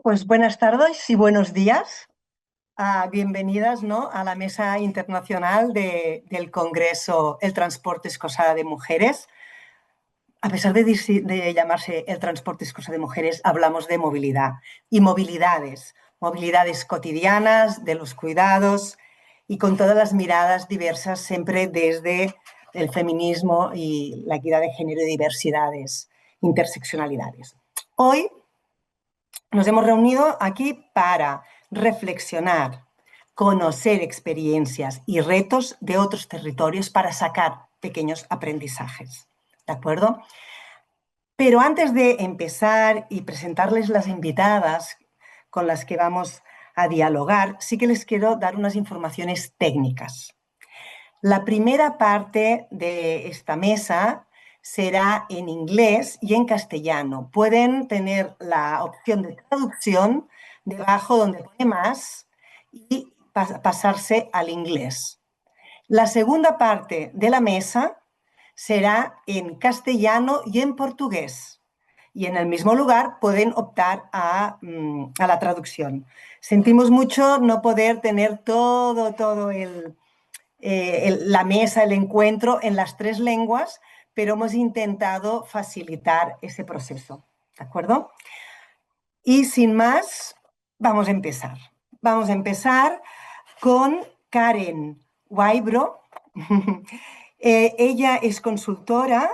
Pues buenas tardes y buenos días. Bienvenidas, ¿no?, a la Mesa Internacional del Congreso El Transporte es Cosa de Mujeres. A pesar de llamarse El Transporte es Cosa de Mujeres, hablamos de movilidad y movilidades, movilidades cotidianas, de los cuidados y con todas las miradas diversas, siempre desde el feminismo y la equidad de género y diversidades, interseccionalidades. Hoy nos hemos reunido aquí para reflexionar, conocer experiencias y retos de otros territorios para sacar pequeños aprendizajes. ¿De acuerdo? Pero antes de empezar y presentarles las invitadas con las que vamos a dialogar, sí que les quiero dar unas informaciones técnicas. La primera parte de esta mesa será en inglés y en castellano. Pueden tener la opción de traducción debajo donde pone más y pasarse al inglés. La segunda parte de la mesa será en castellano y en portugués. Y en el mismo lugar pueden optar a la traducción. Sentimos mucho no poder tener todo la mesa, el encuentro en las tres lenguas, pero hemos intentado facilitar ese proceso. ¿De acuerdo? Y sin más, vamos a empezar. Vamos a empezar con Karen Waibro. Ella es consultora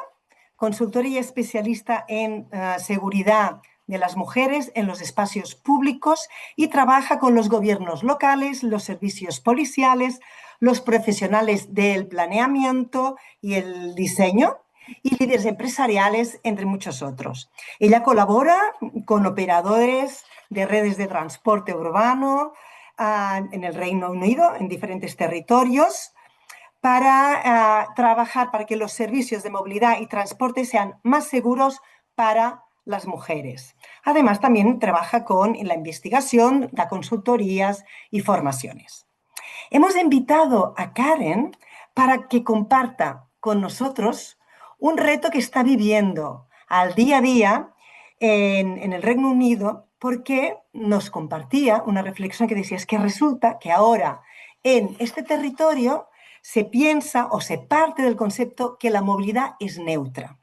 y especialista en seguridad de las mujeres en los espacios públicos y trabaja con los gobiernos locales, los servicios policiales, los profesionales del planeamiento y el diseño y líderes empresariales, entre muchos otros. Ella colabora con operadores de redes de transporte urbano en el Reino Unido, en diferentes territorios, para trabajar para que los servicios de movilidad y transporte sean más seguros para las mujeres. Además, también trabaja con la investigación, da consultorías y formaciones. Hemos invitado a Karen para que comparta con nosotros un reto que está viviendo al día a día en el Reino Unido, porque nos compartía una reflexión que decía, es que resulta que ahora en este territorio se piensa o se parte del concepto que la movilidad es neutra,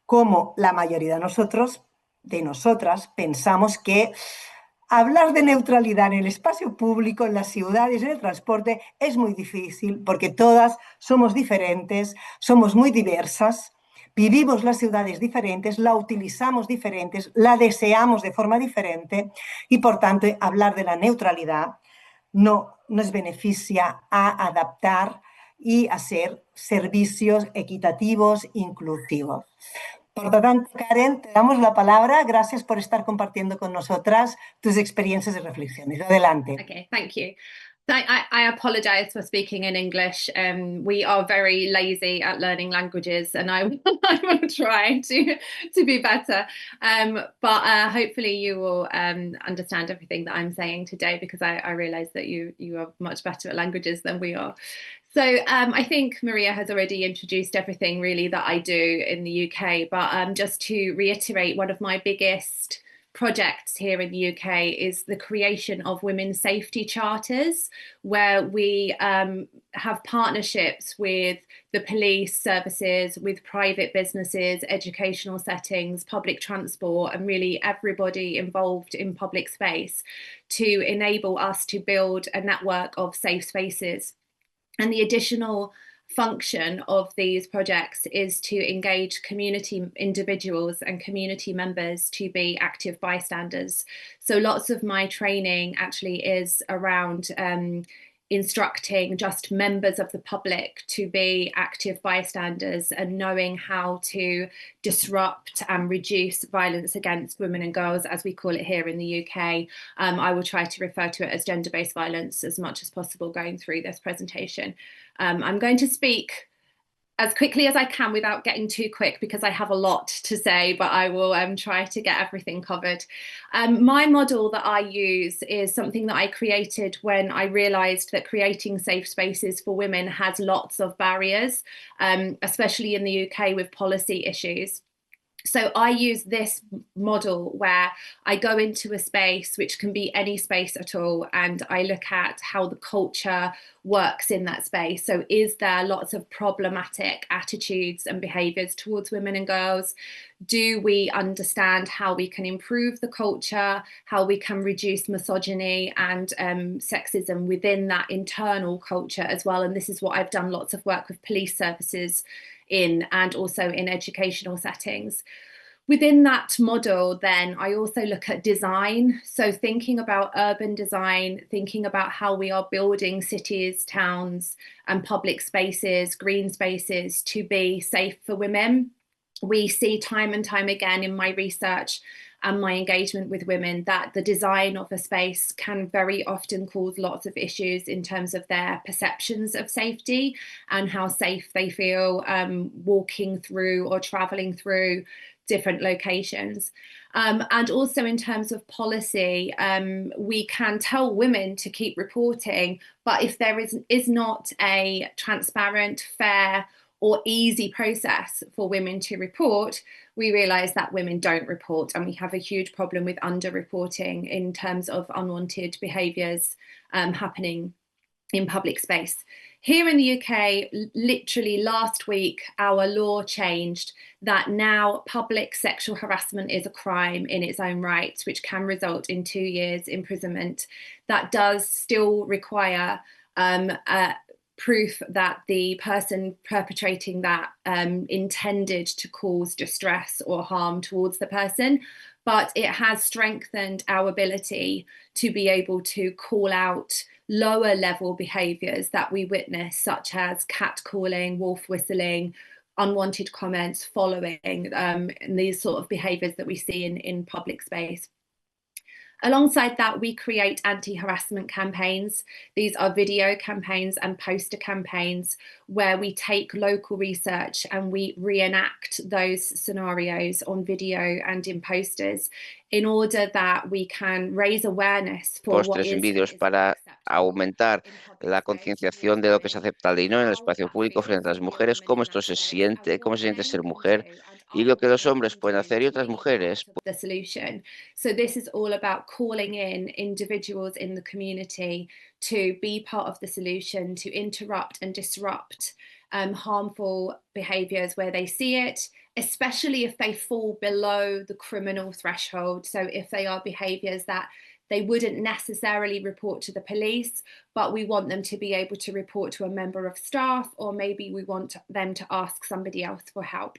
como la mayoría de nosotros, de nosotras, pensamos que hablar de neutralidad en el espacio público, en las ciudades, en el transporte, es muy difícil porque todas somos diferentes, somos muy diversas, vivimos las ciudades diferentes, la utilizamos diferentes, la deseamos de forma diferente y, por tanto, hablar de la neutralidad no nos beneficia a adaptar y hacer servicios equitativos, inclusivos. Por lo tanto, Karen, te damos la palabra. Gracias por estar compartiendo con nosotras tus experiencias y reflexiones. Adelante. Okay, thank you. I apologize for speaking in English. We are very lazy at learning languages, and I, I will try to be better. But hopefully you will understand everything that I'm saying today, because I realize that you are much better at languages than we are. So I think Maria has already introduced everything really that I do in the UK. But just to reiterate, one of my biggest projects here in the UK is the creation of women's safety charters, where we have partnerships with the police services, with private businesses, educational settings, public transport, and really everybody involved in public space to enable us to build a network of safe spaces. And the additional function of these projects is to engage community individuals and community members to be active bystanders. So lots of my training actually is around instructing just members of the public to be active bystanders and knowing how to disrupt and reduce violence against women and girls, as we call it here in the UK. I will try to refer to it as gender-based violence as much as possible going through this presentation. I'm going to speak as quickly as I can without getting too quick, because I have a lot to say, but I will try to get everything covered. My model that I use is something that I created when I realised that creating safe spaces for women has lots of barriers, especially in the UK with policy issues. So I use this model where I go into a space, which can be any space at all, and I look at how the culture works in that space. So is there lots of problematic attitudes and behaviours towards women and girls? Do we understand how we can improve the culture, how we can reduce misogyny and sexism within that internal culture as well? And this is what I've done lots of work with police services in, and also in educational settings. Within that model, then I also look at design. So thinking about urban design, thinking about how we are building cities, towns, and public spaces, green spaces to be safe for women. We see time and time again in my research and my engagement with women that the design of a space can very often cause lots of issues in terms of their perceptions of safety and how safe they feel walking through or traveling through different locations. And also in terms of policy, we can tell women to keep reporting, but if there is not a transparent, fair, or easy process for women to report, we realise that women don't report, and we have a huge problem with underreporting in terms of unwanted behaviours happening in public space. Here in the UK, literally last week, our law changed that now public sexual harassment is a crime in its own right, which can result in 2 years imprisonment. That does still require proof that the person perpetrating that intended to cause distress or harm towards the person, but it has strengthened our ability to be able to call out lower level behaviours that we witness, such as catcalling, wolf whistling, unwanted comments, following, and these sort of behaviours that we see in public space. Alongside that, we create anti-harassment campaigns. These are video campaigns and poster campaigns where we take local research and we reenact those scenarios on video and in posters in order that we can raise awareness for what Postres en is vídeos para aumentar la concienciación de lo que es aceptable y no en el espacio público frente a las mujeres, cómo esto se siente, cómo se siente ser mujer y lo que los hombres pueden hacer y otras mujeres. The solution. So this is all about calling in individuals in the community to be part of the solution, to interrupt and disrupt harmful behaviours where they see it, especially if they fall below the criminal threshold. So if they are behaviours that they wouldn't necessarily report to the police, but we want them to be able to report to a member of staff, or maybe we want them to ask somebody else for help.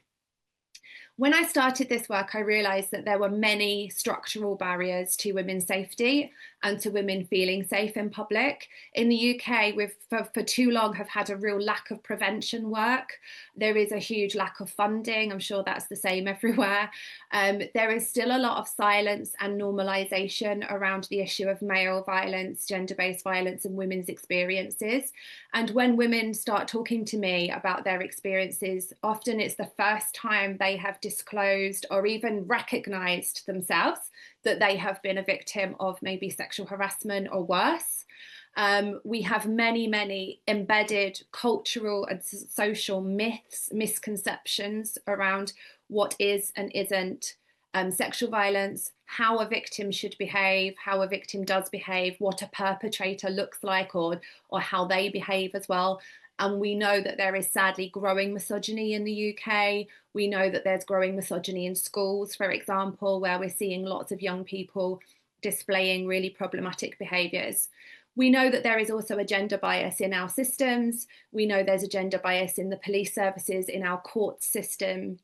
When I started this work, I realised that there were many structural barriers to women's safety and to women feeling safe in public. In the UK, we've for too long have had a real lack of prevention work. There is a huge lack of funding. I'm sure that's the same everywhere. There is still a lot of silence and normalisation around the issue of male violence, gender-based violence, and women's experiences. And when women start talking to me about their experiences, often it's the first time they have disclosed or even recognised themselves that they have been a victim of maybe sexual harassment or worse. We have many embedded cultural and social myths, misconceptions around what is and isn't sexual violence, how a victim should behave, how a victim does behave, what a perpetrator looks like, or how they behave as well. And we know that there is sadly growing misogyny in the UK. We know that there's growing misogyny in schools, for example, where we're seeing lots of young people displaying really problematic behaviours. We know that there is also a gender bias in our systems. We know there's a gender bias in the police services, in our court system.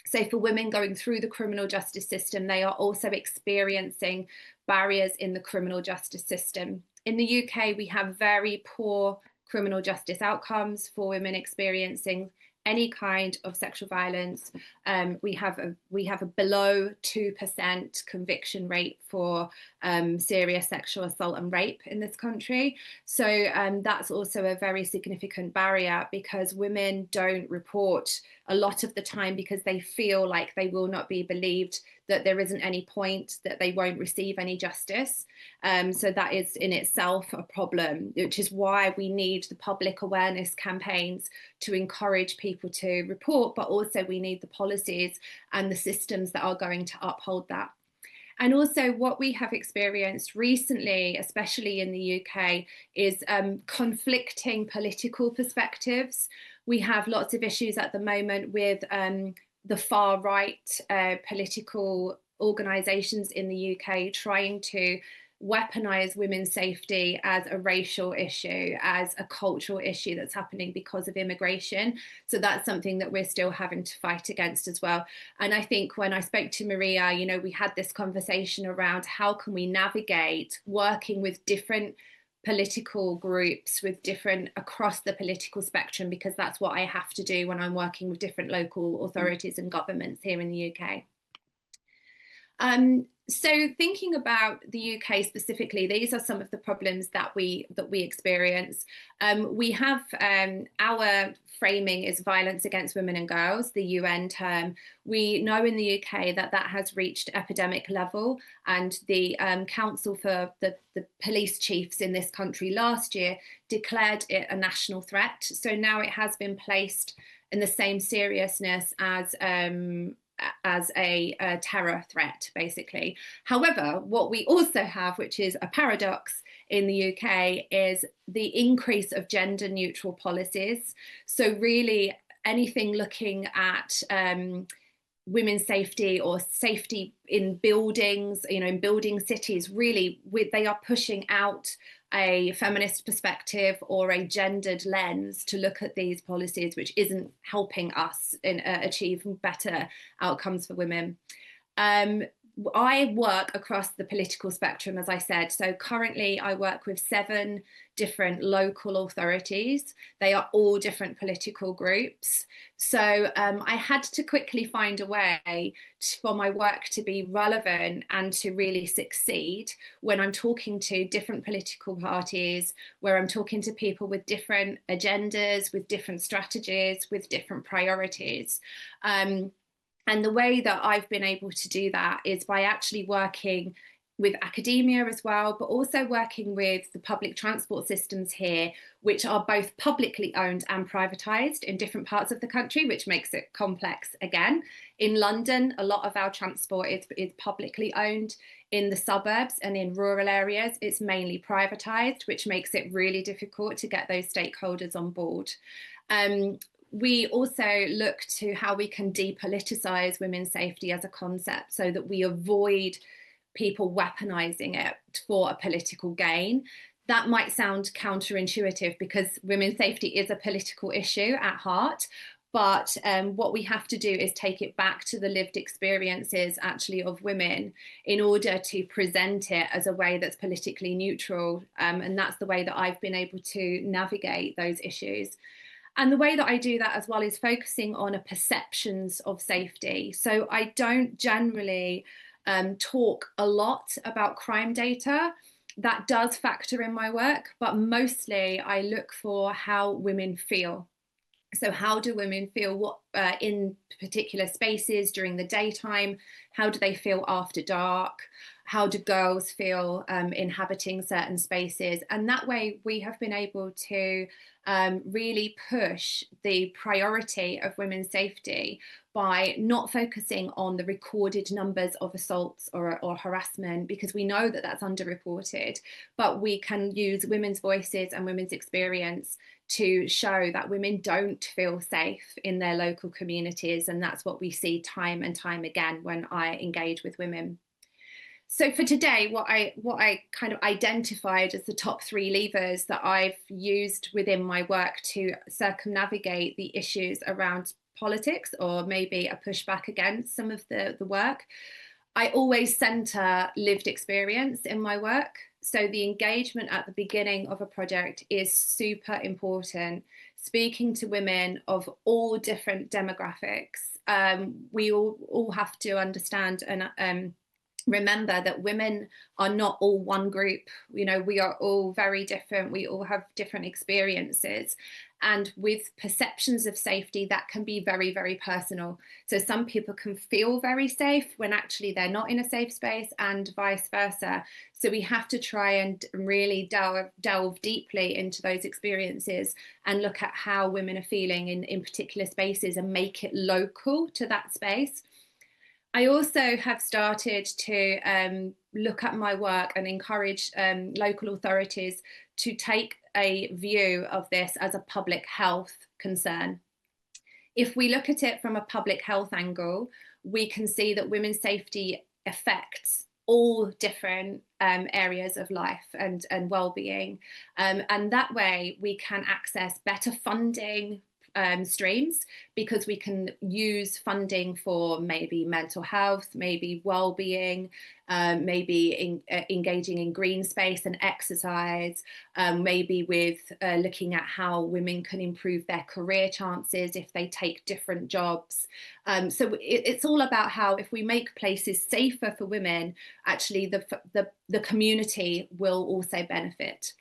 So for women going through the criminal justice system, they are also experiencing barriers in the criminal justice system. In the UK, we have very poor criminal justice outcomes for women experiencing any kind of sexual violence. We have a below 2% conviction rate for serious sexual assault and rape in this country. So that's also a very significant barrier, because women don't report a lot of the time because they feel like they will not be believed, that there isn't any point, that they won't receive any justice. So that is in itself a problem, which is why we need the public awareness campaigns to encourage people to report, but also we need the policies and the systems that are going to uphold that. And also what we have experienced recently, especially in the UK, is conflicting political perspectives. We have lots of issues at the moment with the far right political organisations in the UK trying to weaponize women's safety as a racial issue, as a cultural issue that's happening because of immigration. So that's something that we're still having to fight against as well. And I think when I spoke to Maria, you know, we had this conversation around how can we navigate working with different political groups, with different across the political spectrum, because that's what I have to do when I'm working with different local authorities and governments here in the UK. So thinking about the UK specifically, these are some of the problems that we experience. We have our framing is violence against women and girls, the UN term. We know in the UK that that has reached epidemic level, and the Council for the Police Chiefs in this country last year declared it a national threat. So now it has been placed in the same seriousness as a terror threat, basically. However, what we also have, which is a paradox in the UK, is the increase of gender neutral policies. So really anything looking at women's safety or safety in buildings, you know, in building cities, really they are pushing out a feminist perspective or a gendered lens to look at these policies, which isn't helping us in achieve better outcomes for women. I work across the political spectrum, as I said. So currently I work with 7 different local authorities. They are all different political groups. So I had to quickly find a way for my work to be relevant and to really succeed when I'm talking to different political parties, where I'm talking to people with different agendas, with different strategies, with different priorities. And the way that I've been able to do that is by actually working with academia as well, but also working with the public transport systems here, which are both publicly owned and privatised in different parts of the country, which makes it complex again. In London, a lot of our transport is publicly owned. In the suburbs and in rural areas, it's mainly privatised, which makes it really difficult to get those stakeholders on board. We also look to how we can depoliticize women's safety as a concept so that we avoid people weaponizing it for a political gain. That might sound counterintuitive because women's safety is a political issue at heart, but what we have to do is take it back to the lived experiences actually of women in order to present it as a way that's politically neutral. And that's the way that I've been able to navigate those issues. And the way that I do that as well is focusing on a perceptions of safety. So I don't generally talk a lot about crime data. That does factor in my work, but mostly I look for how women feel. So how do women feel in particular spaces during the daytime? How do they feel after dark? How do girls feel inhabiting certain spaces? And that way we have been able to really push the priority of women's safety by not focusing on the recorded numbers of assaults or harassment, because we know that that's underreported, but we can use women's voices and women's experience to show that women don't feel safe in their local communities. And that's what we see time and time again when I engage with women. So for today, what I kind of identified as the top 3 levers that I've used within my work to circumnavigate the issues around politics, or maybe a pushback against some of the work. I always center lived experience in my work. So the engagement at the beginning of a project is super important. Speaking to women of all different demographics, we all have to understand and remember that women are not all one group. You know, we are all very different. We all have different experiences. And with perceptions of safety, that can be very, very personal. So some people can feel very safe when actually they're not in a safe space, and vice versa. So we have to try and really delve deeply into those experiences and look at how women are feeling in particular spaces and make it local to that space. I also have started to look at my work and encourage local authorities to take a view of this as a public health concern. If we look at it from a public health angle, we can see that women's safety affects all different areas of life and well-being. And that way we can access better funding streams, because we can use funding for maybe mental health, maybe well-being, maybe engaging in green space and exercise, maybe with looking at how women can improve their career chances if they take different jobs. So it's all about how, if we make places safer for women, actually the community will also benefit.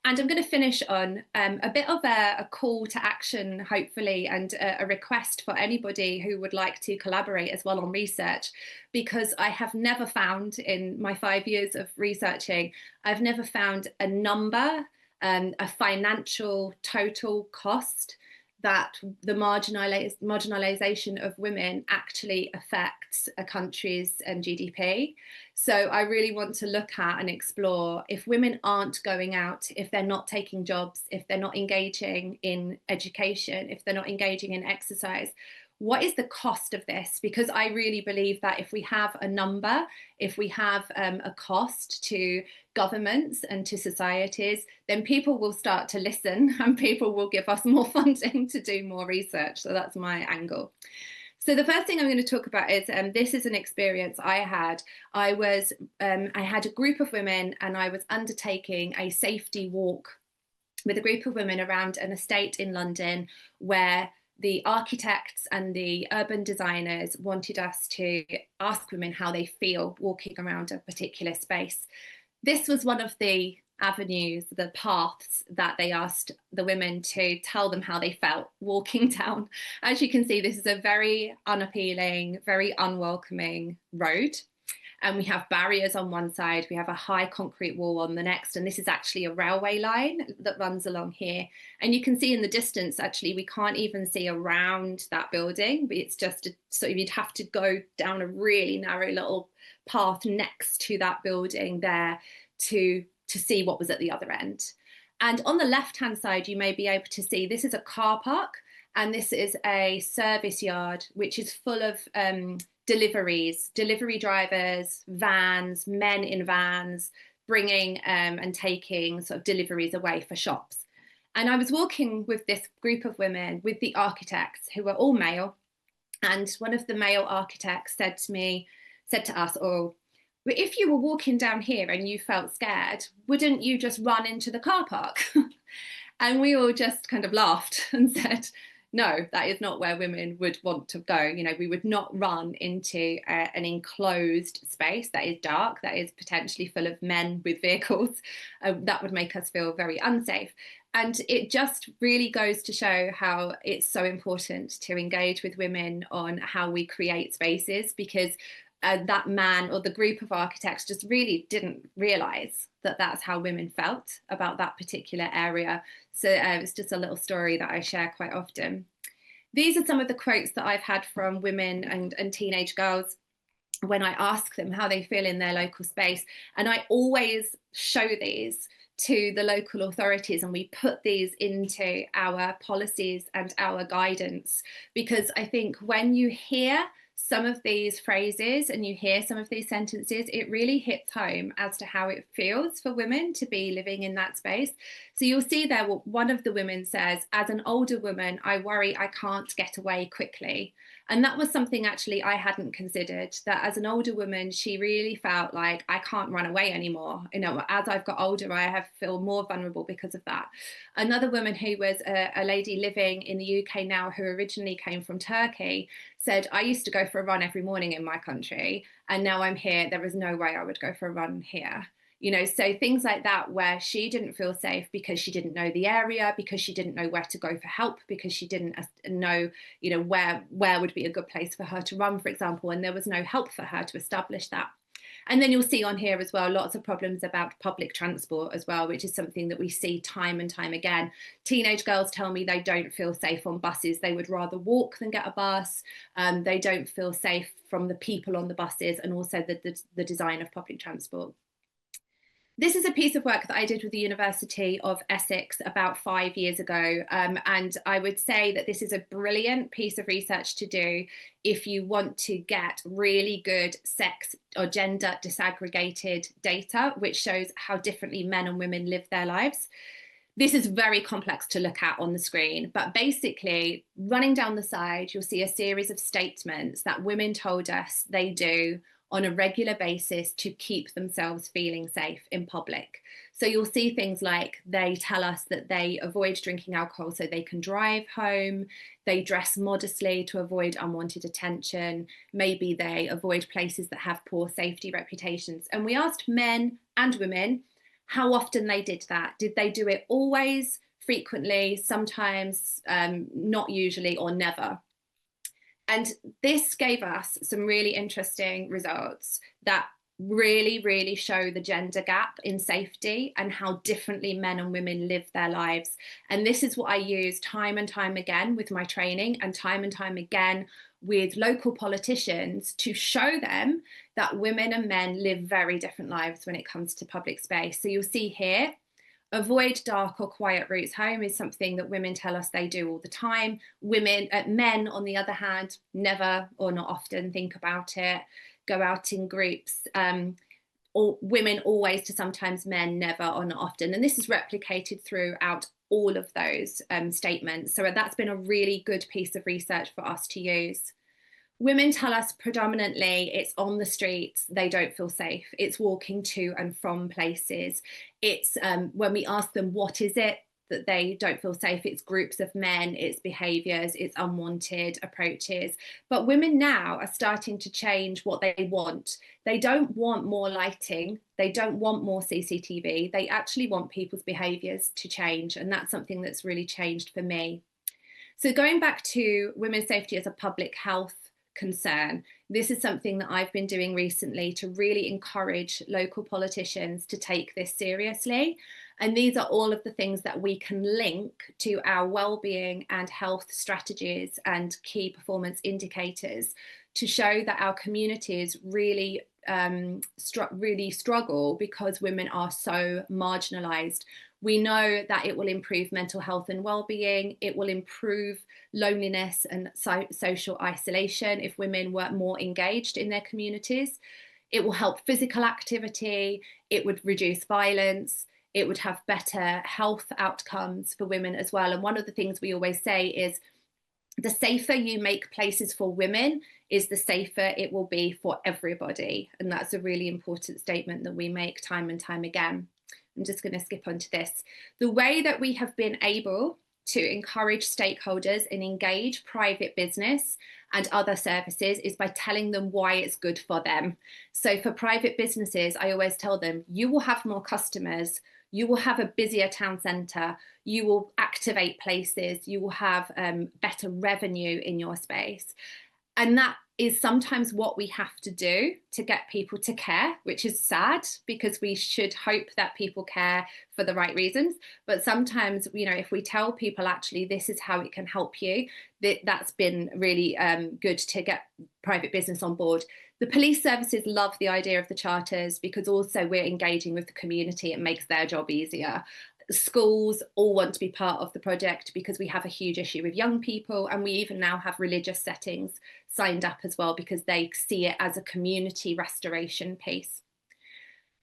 And I'm going to finish on a bit of a call to action, hopefully, and a request for anybody who would like to collaborate as well on research, because I have never found, in my 5 years of researching, I've never found a number, a financial total cost that the marginalisation of women actually affects a country's GDP. So I really want to look at and explore, if women aren't going out, if they're not taking jobs, if they're not engaging in education, if they're not engaging in exercise, what is the cost of this? Because I really believe that if we have a number, if we have a cost to governments and to societies, then people will start to listen and people will give us more funding to do more research. So that's my angle. So the first thing I'm going to talk about is, this is an experience I had. I had a group of women and I was undertaking a safety walk with a group of women around an estate in London, where the architects and the urban designers wanted us to ask women how they feel walking around a particular space. This was one of the avenues, the paths that they asked the women to tell them how they felt walking down. As you can see, this is a very unappealing, very unwelcoming road. And we have barriers on one side, we have a high concrete wall on the next, and this is actually a railway line that runs along here. And you can see in the distance, actually, we can't even see around that building, but it's just, so you'd have to go down a really narrow little path next to that building there to see what was at the other end. And on the left-hand side, you may be able to see, this is a car park, and this is a service yard, which is full of delivery drivers, vans, men in vans, bringing and taking sort of deliveries away for shops. And I was walking with this group of women, with the architects, who were all male. And one of the male architects said to us, "Oh, but if you were walking down here and you felt scared, wouldn't you just run into the car park?" And we all just kind of laughed and said, no, that is not where women would want to go. You know, we would not run into an enclosed space that is dark, that is potentially full of men with vehicles. That would make us feel very unsafe. And it just really goes to show how it's so important to engage with women on how we create spaces, because that man or the group of architects just really didn't realise that that's how women felt about that particular area. So it's just a little story that I share quite often. These are some of the quotes that I've had from women and teenage girls when I ask them how they feel in their local space. And I always show these to the local authorities, and we put these into our policies and our guidance, because I think when you hear some of these phrases and you hear some of these sentences, it really hits home as to how it feels for women to be living in that space. So you'll see there, one of the women says, "As an older woman, I worry I can't get away quickly." And that was something actually I hadn't considered, that as an older woman, she really felt like, I can't run away anymore. You know, as I've got older, I feel more vulnerable because of that. Another woman who was a lady living in the UK now, who originally came from Turkey, said, "I used to go for a run every morning in my country, and now I'm here, there is no way I would go for a run here." You know, so things like that, where she didn't feel safe because she didn't know the area, because she didn't know where to go for help, because she didn't know, you know, where would be a good place for her to run, for example, and there was no help for her to establish that. And then you'll see on here as well lots of problems about public transport as well, which is something that we see time and time again. Teenage girls tell me they don't feel safe on buses. They would rather walk than get a bus. They don't feel safe from the people on the buses, and also the design of public transport. This is a piece of work that I did with the University of Essex about 5 years ago. And I would say that this is a brilliant piece of research to do if you want to get really good sex or gender disaggregated data, which shows how differently men and women live their lives. This is very complex to look at on the screen, but basically running down the side, you'll see a series of statements that women told us they do on a regular basis to keep themselves feeling safe in public. So you'll see things like they tell us that they avoid drinking alcohol so they can drive home, they dress modestly to avoid unwanted attention, maybe they avoid places that have poor safety reputations. And we asked men and women how often they did that. Did they do it always, frequently, sometimes, not usually, or never? And this gave us some really interesting results that really, really show the gender gap in safety and how differently men and women live their lives. And this is what I use time and time again with my training, and time again with local politicians, to show them that women and men live very different lives when it comes to public space. So you'll see here, avoid dark or quiet routes home is something that women tell us they do all the time. Men, on the other hand, never or not often think about it, go out in groups. Or women always to sometimes, men never or not often. And this is replicated throughout all of those statements. So that's been a really good piece of research for us to use. Women tell us predominantly it's on the streets, they don't feel safe. It's walking to and from places. It's when we ask them, what is it that they don't feel safe? It's groups of men, it's behaviours, it's unwanted approaches. But women now are starting to change what they want. They don't want more lighting. They don't want more CCTV. They actually want people's behaviours to change. And that's something that's really changed for me. So going back to women's safety as a public health concern, this is something that I've been doing recently to really encourage local politicians to take this seriously. And these are all of the things that we can link to our well-being and health strategies and key performance indicators to show that our communities really struggle because women are so marginalized. We know that it will improve mental health and well-being. It will improve loneliness and social isolation if women were more engaged in their communities. It will help physical activity. It would reduce violence. It would have better health outcomes for women as well. And one of the things we always say is, the safer you make places for women is the safer it will be for everybody. And that's a really important statement that we make time and time again. I'm just going to skip on to this. The way that we have been able to encourage stakeholders and engage private business and other services is by telling them why it's good for them. So for private businesses, I always tell them, you will have more customers, you will have a busier town centre, you will activate places, you will have better revenue in your space. And that is sometimes what we have to do to get people to care, which is sad because we should hope that people care for the right reasons. But sometimes, you know, if we tell people actually this is how it can help you, that's been really good to get private business on board. The police services love the idea of the charters because also we're engaging with the community. It makes their job easier. Schools all want to be part of the project because we have a huge issue with young people, and we even now have religious settings signed up as well because they see it as a community restoration piece.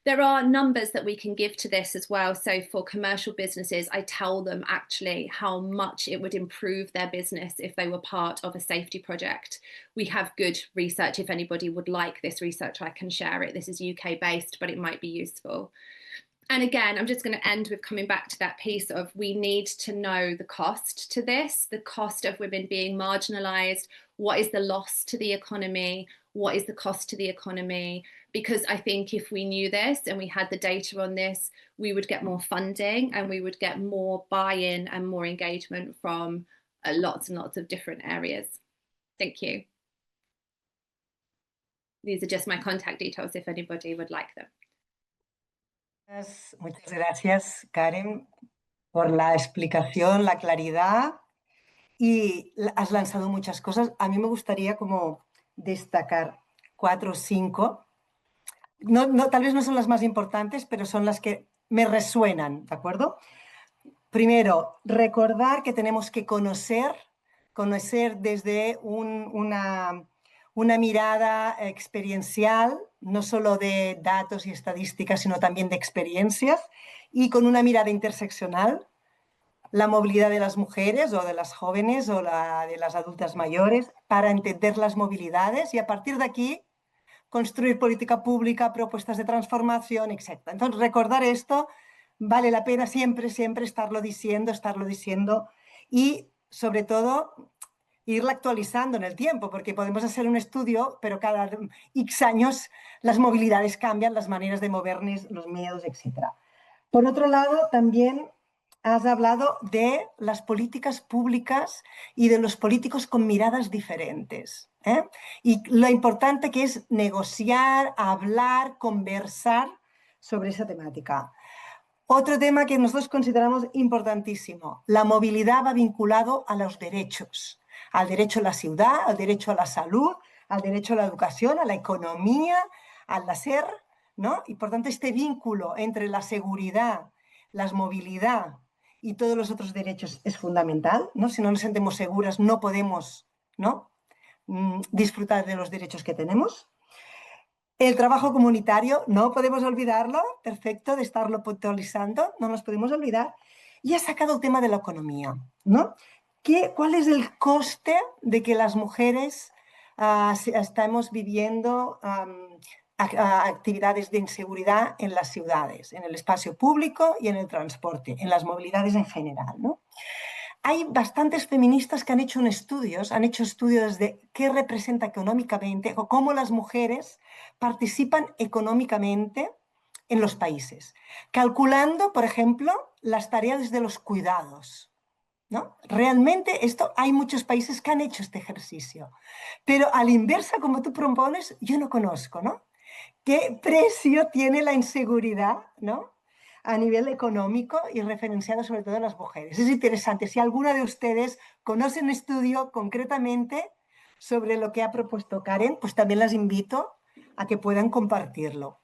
There are numbers that we can give to this as well. So for commercial businesses, I tell them actually how much it would improve their business if they were part of a safety project. We have good research. If anybody would like this research, I can share it. This is UK based, but it might be useful. And again, I'm just going to end with coming back to that piece of we need to know the cost to this, the cost of women being marginalised. What is the loss to the economy? what is the cost to the economy? Because I think if we knew this and we had the data on this, we would get more funding and we would get more buy-in and more engagement from lots and lots of different areas. Thank you. These are just my contact details if anybody would like them. Muchas gracias, Karen, por la explicación, la claridad, y has lanzado muchas cosas. A mí me gustaría como destacar 4 o 5. Tal vez no son las más importantes, pero son las que me resuenan, ¿de acuerdo? Primero, recordar que tenemos que conocer desde una mirada experiencial, no solo de datos y estadísticas, sino también de experiencias, y con una mirada interseccional, la movilidad de las mujeres o de las jóvenes o la de las adultas mayores, para entender las movilidades y a partir de aquí construir política pública, propuestas de transformación, etc. Entonces, recordar esto vale la pena siempre, siempre estarlo diciendo y, sobre todo, irla actualizando en el tiempo, porque podemos hacer un estudio, pero cada X años las movilidades cambian, las maneras de movernos, los miedos, etc. Por otro lado, también has hablado de las políticas públicas y de los políticos con miradas diferentes, ¿eh? Y lo importante que es negociar, hablar, conversar sobre esa temática. Otro tema que nosotros consideramos importantísimo, la movilidad va vinculado a los derechos, al derecho a la ciudad, al derecho a la salud, al derecho a la educación, a la economía, al nacer, ¿no? Y por tanto este vínculo entre la seguridad, la movilidad y todos los otros derechos es fundamental, ¿no? Si no nos sentimos seguras no podemos, ¿no?, disfrutar de los derechos que tenemos. El trabajo comunitario, no podemos olvidarlo, perfecto, de estarlo puntualizando, no nos podemos olvidar. Y ha sacado el tema de la economía, ¿no? ¿Cuál es el coste de que las mujeres estamos viviendo actividades de inseguridad en las ciudades, en el espacio público y en el transporte, en las movilidades en general, ¿no? Hay bastantes feministas que han hecho estudios de qué representa económicamente o cómo las mujeres participan económicamente en los países, calculando, por ejemplo, las tareas de los cuidados, ¿no? Realmente hay muchos países que han hecho este ejercicio, pero a la inversa, como tú propones, yo no conozco, ¿no? ¿Qué precio tiene la inseguridad, ¿no?, a nivel económico y referenciado sobre todo a las mujeres? Es interesante. Si alguna de ustedes conoce un estudio concretamente sobre lo que ha propuesto Karen, pues también las invito a que puedan compartirlo.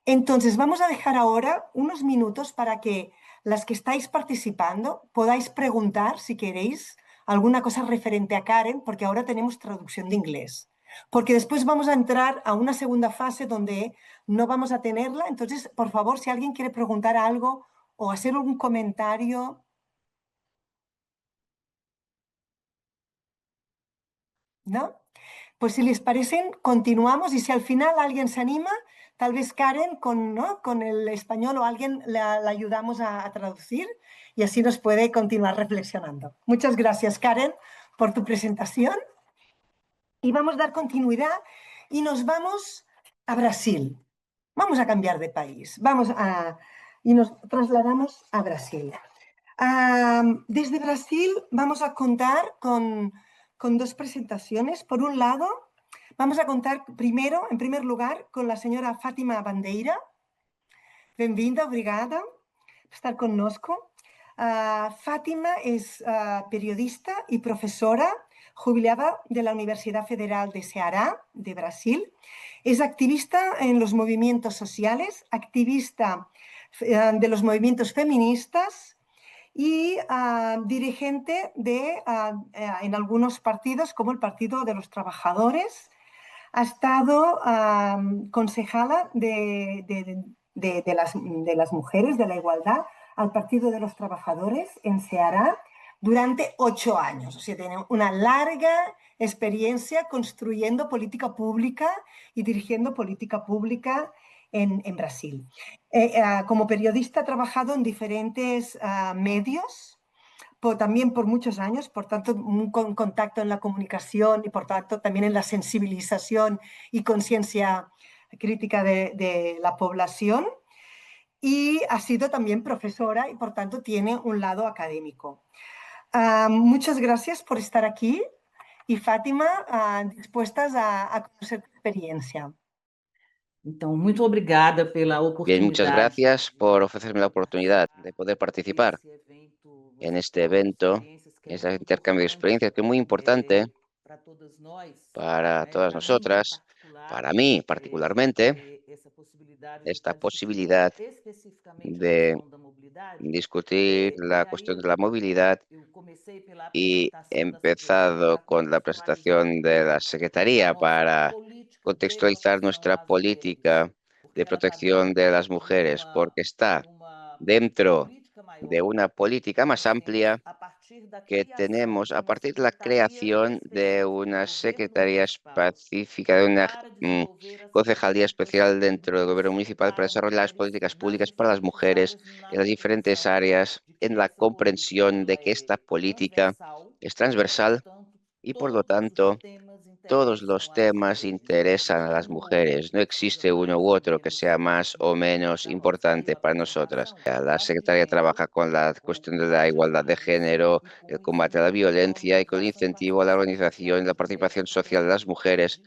Entonces, vamos a dejar ahora unos minutos para que las que estáis participando podáis preguntar, si queréis, alguna cosa referente a Karen, porque ahora tenemos traducción de inglés. Porque después vamos a entrar a una segunda fase donde no vamos a tenerla. Entonces, por favor, si alguien quiere preguntar algo o hacer algún comentario. ¿No? Pues si les parecen, continuamos y si al final alguien se anima, tal vez Karen con el español o alguien la ayudamos a traducir y así nos puede continuar reflexionando. Muchas gracias, Karen, por tu presentación. Y vamos a dar continuidad y nos vamos a Brasil. Vamos a cambiar de país. Y nos trasladamos a Brasil. Desde Brasil vamos a contar con 2 presentaciones. Por un lado, vamos a contar en primer lugar, con la señora Fátima Bandeira. Bem-vinda, obrigada por estar connosco. Fátima es periodista y profesora jubilada de la Universidad Federal de Ceará, de Brasil. Es activista en los movimientos sociales, activista de los movimientos feministas y dirigente en algunos partidos, como el Partido de los Trabajadores. Ha estado concejala de las mujeres, de la igualdad, al Partido de los Trabajadores en Ceará durante 8 años. O sea, tiene una larga experiencia construyendo política pública y dirigiendo política pública en Brasil. Como periodista ha trabajado en diferentes medios, también por muchos años, por tanto, un contacto en la comunicación y por tanto también en la sensibilización y conciencia crítica de la población. Y ha sido también profesora y por tanto tiene un lado académico. Muchas gracias por estar aquí y Fátima, dispuestas a conocer tu experiencia. Então, muito obrigada pela Bien, muchas oportunidade gracias por ofrecerme la oportunidad de poder participar desse evento, en você este troca evento, experiências que é este muito intercambio de importante experiencias que es muy importante para todas nós, para né? todas Para mim em nosotras, particular, para mí particularmente, ter essa possibilidade de esta estar discutindo posibilidad especificamente a de questão da mobilidade. discutir E la aí cuestión de la movilidad eu comecei pela y he apresentação da secretaria empezado para con la contextualizar um presentación de la pouco a Secretaría nossa para política de contextualizar proteção nuestra às mulheres, política porque de ela está protección dentro de las de mujeres, porque está uma dentro política de maior una política que más nós temos amplia a partir da que criação tenemos de a uma partir de la secretaria creación de específica no una governo Secretaría municipal específica, de una para desenvolver as concejalía políticas especial dentro del gobierno municipal para para desarrollar las mulheres políticas nas públicas para las diferentes mujeres áreas, na en las diferentes compreensão áreas, de que en la essa política comprensión ela de que é esta política transversal es e, transversal portanto, y por lo todos os tanto temas todos interessam los às temas mulheres. Não interesan a existe las um ou outro mujeres. No que seja existe uno mais u ou otro que menos sea más o importante. menos Então, quando saiu importante a para nosotras. apresentação, eu La já secretaria primeiro, trabaja con la com o cuestión de la combate à igualdad de violência género, e com el o combate a la incentivo à violencia y con el organização e incentivo a la participação social organización y la das mulheres, participación porque eu social de las mujeres,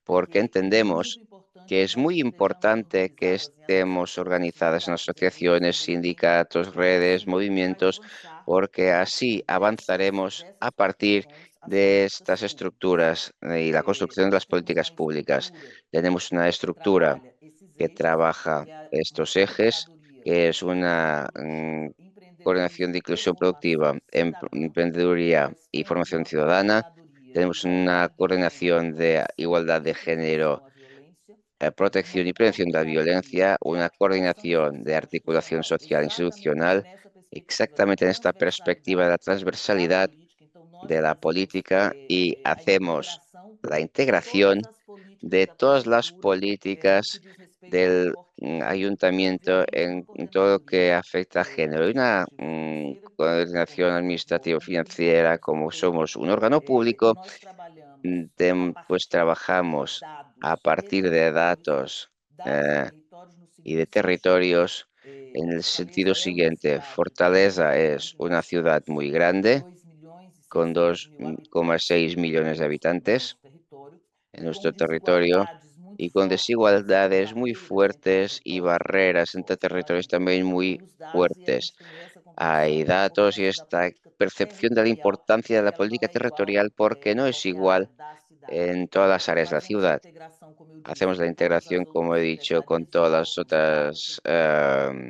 entendi porque que é muito entendemos importante que que es nós muy estejamos importante que organizadas em estemos associações, organizadas en sindicatos e redes asociaciones, mesmo, sindicatos, porque redes, assim a gente vai movimientos, avançar porque a así partir avanzaremos a dessas partir construções as de políticas estas públicas. estructuras y la construcción de Nós las temos políticas uma públicas. estrutura Tenemos una que estructura trabalha esses que eixos, trabaja que é uma estos ejes, coordenadoria que es de inclusão una produtiva, coordinación de empreendedorismo e inclusión productiva, formação cidadã. emprendeduría Nós y temos formación uma ciudadana. coordenadoria de Tenemos una igualdade de coordinación gênero, de prevenção igualdad de e género, prevenção à violência, uma protección y prevención de la coordenadoria violencia, de una articulação coordinación de social articulación institucional, social exatamente institucional, nessa perspectiva da exactamente en esta perspectiva de la transversalidade da transversalidad política. Então, nós de la fazemos política y a hacemos integração la de todas integración as políticas de da todas las prefeitura no que políticas diz respeito ao del suporte a género. E, ayuntamiento obviamente, uma en todo lo que coordenadoria afecta a género. Hay una administrativa financeira, como coordinación somos um administrativa órgão público, financiera, como como citei, somos un órgano e público, nós trabalhamos a pues partir de trabajamos a dados de partir de dados e eh, territórios no y de seguinte sentido: territorios en el Fortaleza sentido é uma siguiente. cidade de 2 Fortaleza milhões es de una ciudad municípios, muy grande, 2 milhões e con 600 mil habitantes 2,6 millones de no nosso habitantes território, en e com nuestro territorio desigualdades muito y con fortes e desigualdades muy barreiras entre fuertes y territórios também muito barreras entre fortes. Então, a territorios gente también muy tem os dados e a fuertes. gente tem essa compreensão Hay da datos y importância da esta política percepción de la territorial, importancia de la porque ela não política é igual territorial porque em no es qualquer área igual da cidade. en todas las Nós áreas de la fazemos a ciudad. integração, como eu disse, Hacemos la com todas as integración, como he outras dicho, con secretarias e todas las órgãos da otras prefeitura,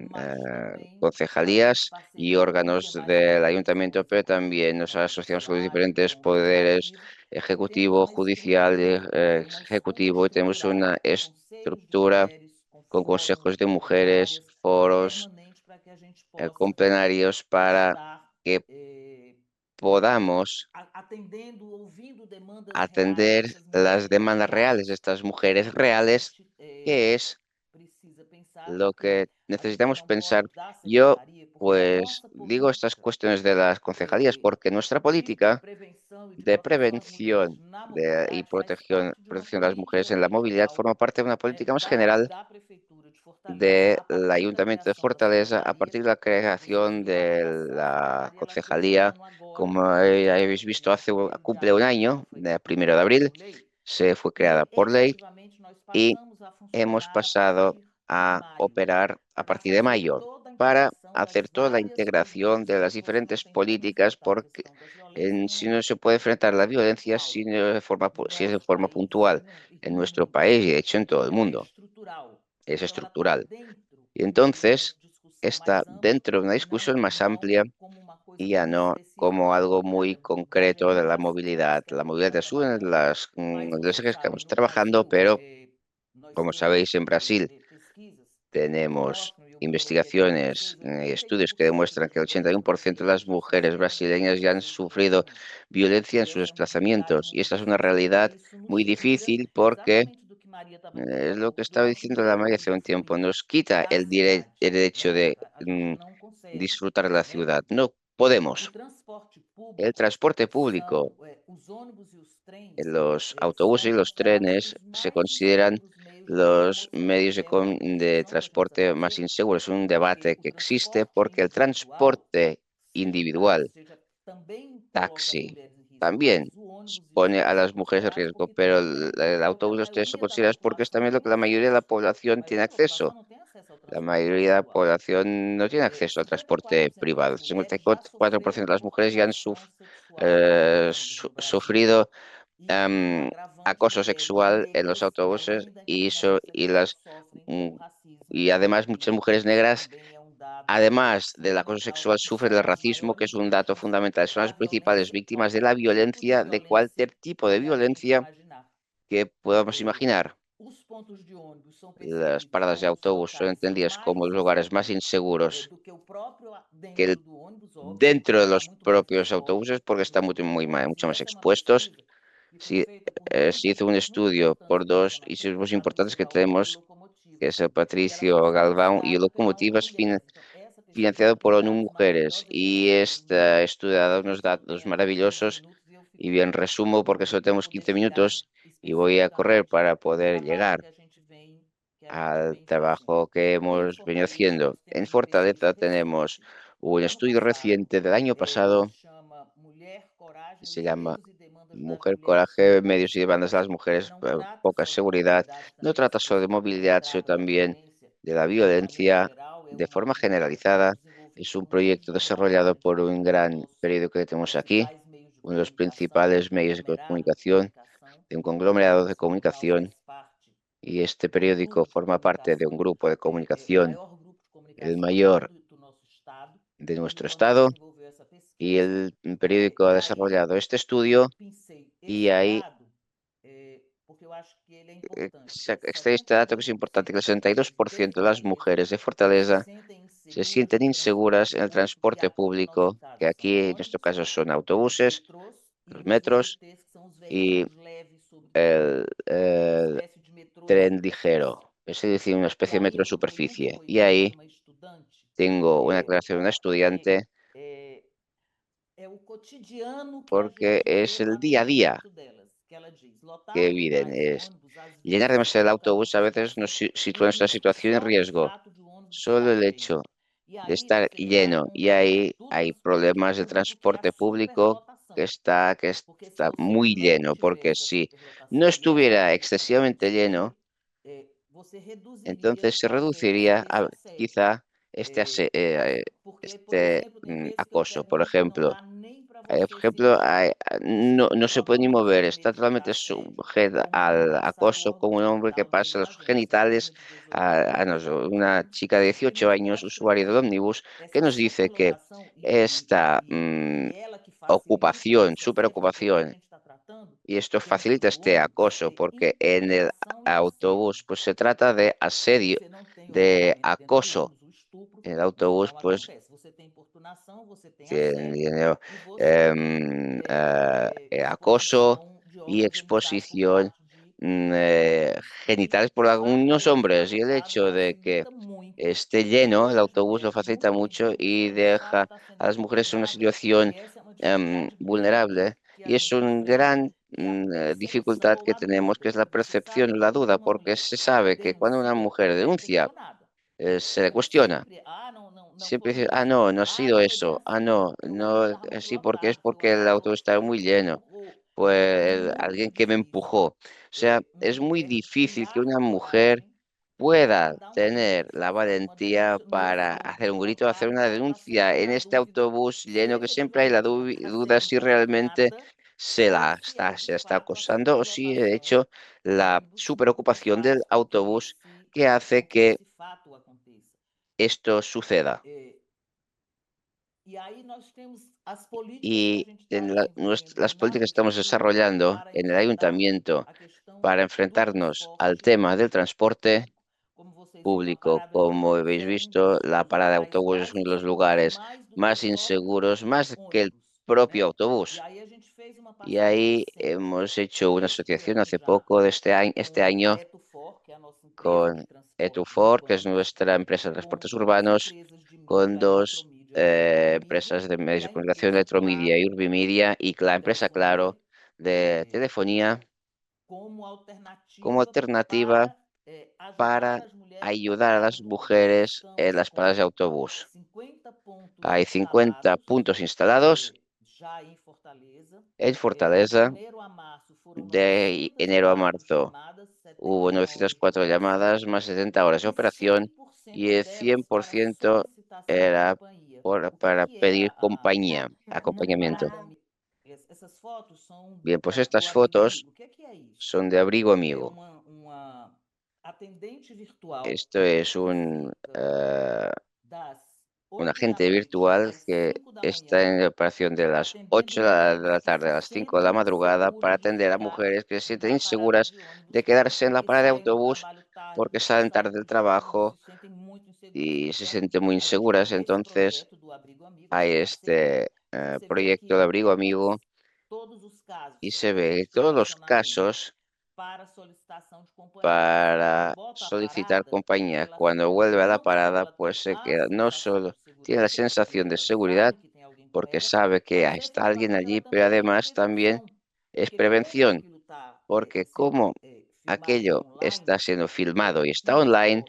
mas também fazemos concejalías y parceria com os órganos demais del poderes, ayuntamiento, com o pero executivo, también com o nos asociamos con los judiciário, diferentes com o poderes legislativo, e temos ejecutivo, uma judicial, estrutura, uma ejecutivo, y estrutura tenemos estruturada una com conselhos de estructura mulheres, com con fóruns, consejos de com mujeres, plenárias foros, permanentes para que a gente con possa plenarios para estar que podamos atendendo, ouvindo demandas reais atender dessas las mulheres demandas reales de reais. estas E é mujeres isso que a reales, gente que es precisa pensar, lo porque que a gente necesitamos não pensar. pode dar Yo, secretaria, porque a pues, nossa digo estas política cuestiones de las concejalías porque nuestra de política prevenção e de de proteção às mulheres prevención na y mobilidade faz parte de uma protección de las mujeres en política la movilidad geral, forma parte de una né, política más general da Prefeitura de Fortaleza, del a partir da Ayuntamiento de criação da Fortaleza a secretaria. partir de la Vocês creación viram a de criação, a la secretaria ela fez um concejalía. ano agora, Como habéis visto, dia 1º de cumple un abril, ela año, foi el 1 de criada abril, por lei, se fue creada e por ley efetivamente nós y passamos a hemos funcionar a pasado partir de a maio, operar a para partir de fazer mayo toda a para integração das hacer toda la várias integración políticas, de las porque você não diferentes tem como políticas, enfrentar a porque questão da violência em si uma no se puede enfrentar la violencia pontual no si es de nosso forma país puntual e en no nuestro mundo. país y de hecho en todo el Ela é mundo, estrutural, es então ela está estructural. dentro Y de uma entonces discussão está mais ampla dentro de una e discusión más não amplia como uma coisa y ya tão no específica como da algo muy mobilidade. concreto de Ainda la das ejes movilidad. que a La gente movilidad está es una trabalhando, mas de los você ejes que sabe, estamos no trabajando, Brasil pero nós como temos sabéis, en Brasil pesquisas que tenemos mostram, e eu creio que aqui em investigaciones vocês, y estudios que 81% demuestran das que el mulheres 81% de las brasileiras já mujeres sofreram brasileñas ya violência han em sufrido deslocamento. violencia en E sus essa é uma realidade desplazamientos. Y muito esta es una difícil, e realidad isso nos muy tira difícil porque exatamente do que Maria estava dizendo há es lo que pouco, do estaba nosso diciendo la María direito de hace un tiempo, usufruir nos quita da cidade, el derecho né? de A gente não consegue, disfrutar de la né? ciudad. No Podemos. El transporte público, los autobuses y los trenes se consideran los medios de transporte más inseguros. Es un debate que existe porque el transporte individual, taxi, también pone a las mujeres en riesgo, pero el autobús y los trenes se consideran porque es también lo que la mayoría de la población tiene acceso. La mayoría de la población no tiene acceso al transporte privado. El 54% de las mujeres ya han sufrido acoso sexual en los autobuses mm, y además muchas mujeres negras, además del acoso sexual, sufren el racismo, que es un dato fundamental. Son las principales víctimas de la violencia, de cualquier tipo de violencia que podamos imaginar. Las paradas de autobús son entendidas como los lugares más inseguros que dentro de los propios autobuses porque están mucho más expuestos. Sí, se hizo un estudio por dos institutos importantes que tenemos, que es el Patricio Galván y el Locomotivas, financiado por ONU Mujeres. Y este estudio ha dado unos datos maravillosos. Y bien, resumo porque solo tenemos 15 minutos y voy a correr para poder llegar al trabajo que hemos venido haciendo. En Fortaleza tenemos un estudio reciente del año pasado, se llama Mujer, Coraje, Medios y Demandas de las Mujeres, Poca Seguridad. No trata solo de movilidad, sino también de la violencia de forma generalizada. Es un proyecto desarrollado por un gran periódico que tenemos aquí, uno de los principales medios de comunicación, de un conglomerado de comunicación. Y este periódico forma parte de un grupo de comunicación, el mayor de nuestro estado, y el periódico ha desarrollado este estudio y ahí extrae este dato que es importante, que el 62% de las mujeres de Fortaleza se sienten inseguras en el transporte público, que aquí en nuestro caso son autobuses, los metros y el tren ligero, es decir, una especie de metro en superficie. Y ahí tengo una declaración de una estudiante porque es el día a día que viven. Es llenar demasiado el autobús a veces nos sitúa nuestra situación en riesgo. Solo el hecho de estar lleno y ahí hay problemas de transporte público que está muy lleno, porque si no estuviera excesivamente lleno, entonces se reduciría quizá acoso. Por ejemplo, no se puede ni mover, está totalmente sujeta al acoso como un hombre que pasa los genitales no sé, una chica de 18 años, usuaria del ómnibus, que nos dice que esta superocupación, y esto facilita este acoso, porque en el autobús pues se trata de asedio, de acoso. En el autobús pues tienen dinero, acoso y exposición genitales por algunos hombres. Y el hecho de que esté lleno, el autobús lo facilita mucho y deja a las mujeres en una situación vulnerable. Y es una gran dificultad que tenemos, que es la percepción, la duda, porque se sabe que cuando una mujer denuncia, se le cuestiona. Siempre dice, no, no ha sido eso. No, no, sí, porque es porque el autobús estaba muy lleno. Pues alguien que me empujó. O sea, es muy difícil que una mujer pueda tener la valentía para hacer un grito, hacer una denuncia en este autobús lleno que siempre hay la duda si realmente se la está acosando o si de hecho la superocupación del autobús que hace que esto suceda. Y en las políticas que estamos desarrollando en el ayuntamiento para enfrentarnos al tema del transporte público, como habéis visto, la parada de autobús es uno de los lugares más inseguros, más que el propio autobús. Y ahí hemos hecho una asociación hace poco de este año con Etufor, que es nuestra empresa de transportes urbanos, con dos empresas de medios de comunicación, Electromedia y Urbimedia, y la empresa Claro de telefonía como alternativa para ayudar a las mujeres en las paradas de autobús. Hay 50 puntos instalados en Fortaleza. De enero a marzo hubo 904 llamadas, más 70 horas de operación, y el 100% era para pedir compañía, acompañamiento. Bien, pues estas fotos son de Abrigo Amigo. Esto es un agente virtual que está en operación de las 8 de la tarde a las 5 de la madrugada para atender a mujeres que se sienten inseguras de quedarse en la parada de autobús porque salen tarde del trabajo y se sienten muy inseguras. Entonces hay este proyecto de Abrigo Amigo y se ve todos los casos para solicitar compañía. Cuando vuelve a la parada, pues se queda, no solo tiene la sensación de seguridad porque sabe que está alguien allí, pero además también es prevención, porque como aquello está siendo filmado y está online,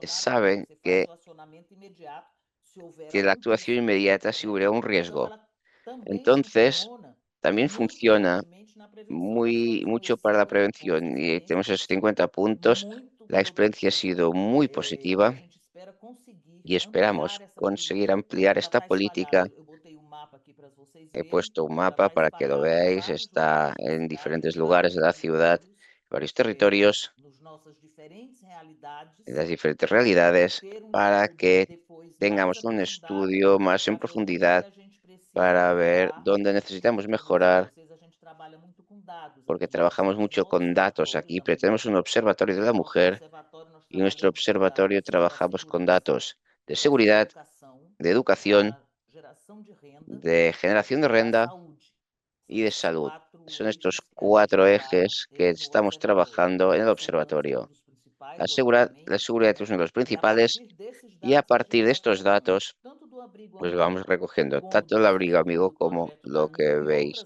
saben que la actuación inmediata si hubiera un riesgo. Entonces, también funciona mucho para la prevención y tenemos esos 50 puntos. La experiencia ha sido muy positiva y esperamos conseguir ampliar esta política. He puesto un mapa para que lo veáis. Está en diferentes lugares de la ciudad, varios territorios, en las diferentes realidades, para que tengamos un estudio más en profundidad para ver dónde necesitamos mejorar, porque trabajamos mucho con datos aquí, pero tenemos un observatorio de la mujer y en nuestro observatorio trabajamos con datos de seguridad, de educación, de generación de renta y de salud. Son estos 4 ejes que estamos trabajando en el observatorio. La seguridad es uno de los principales y a partir de estos datos, pues vamos recogiendo tanto el abrigo amigo como lo que veis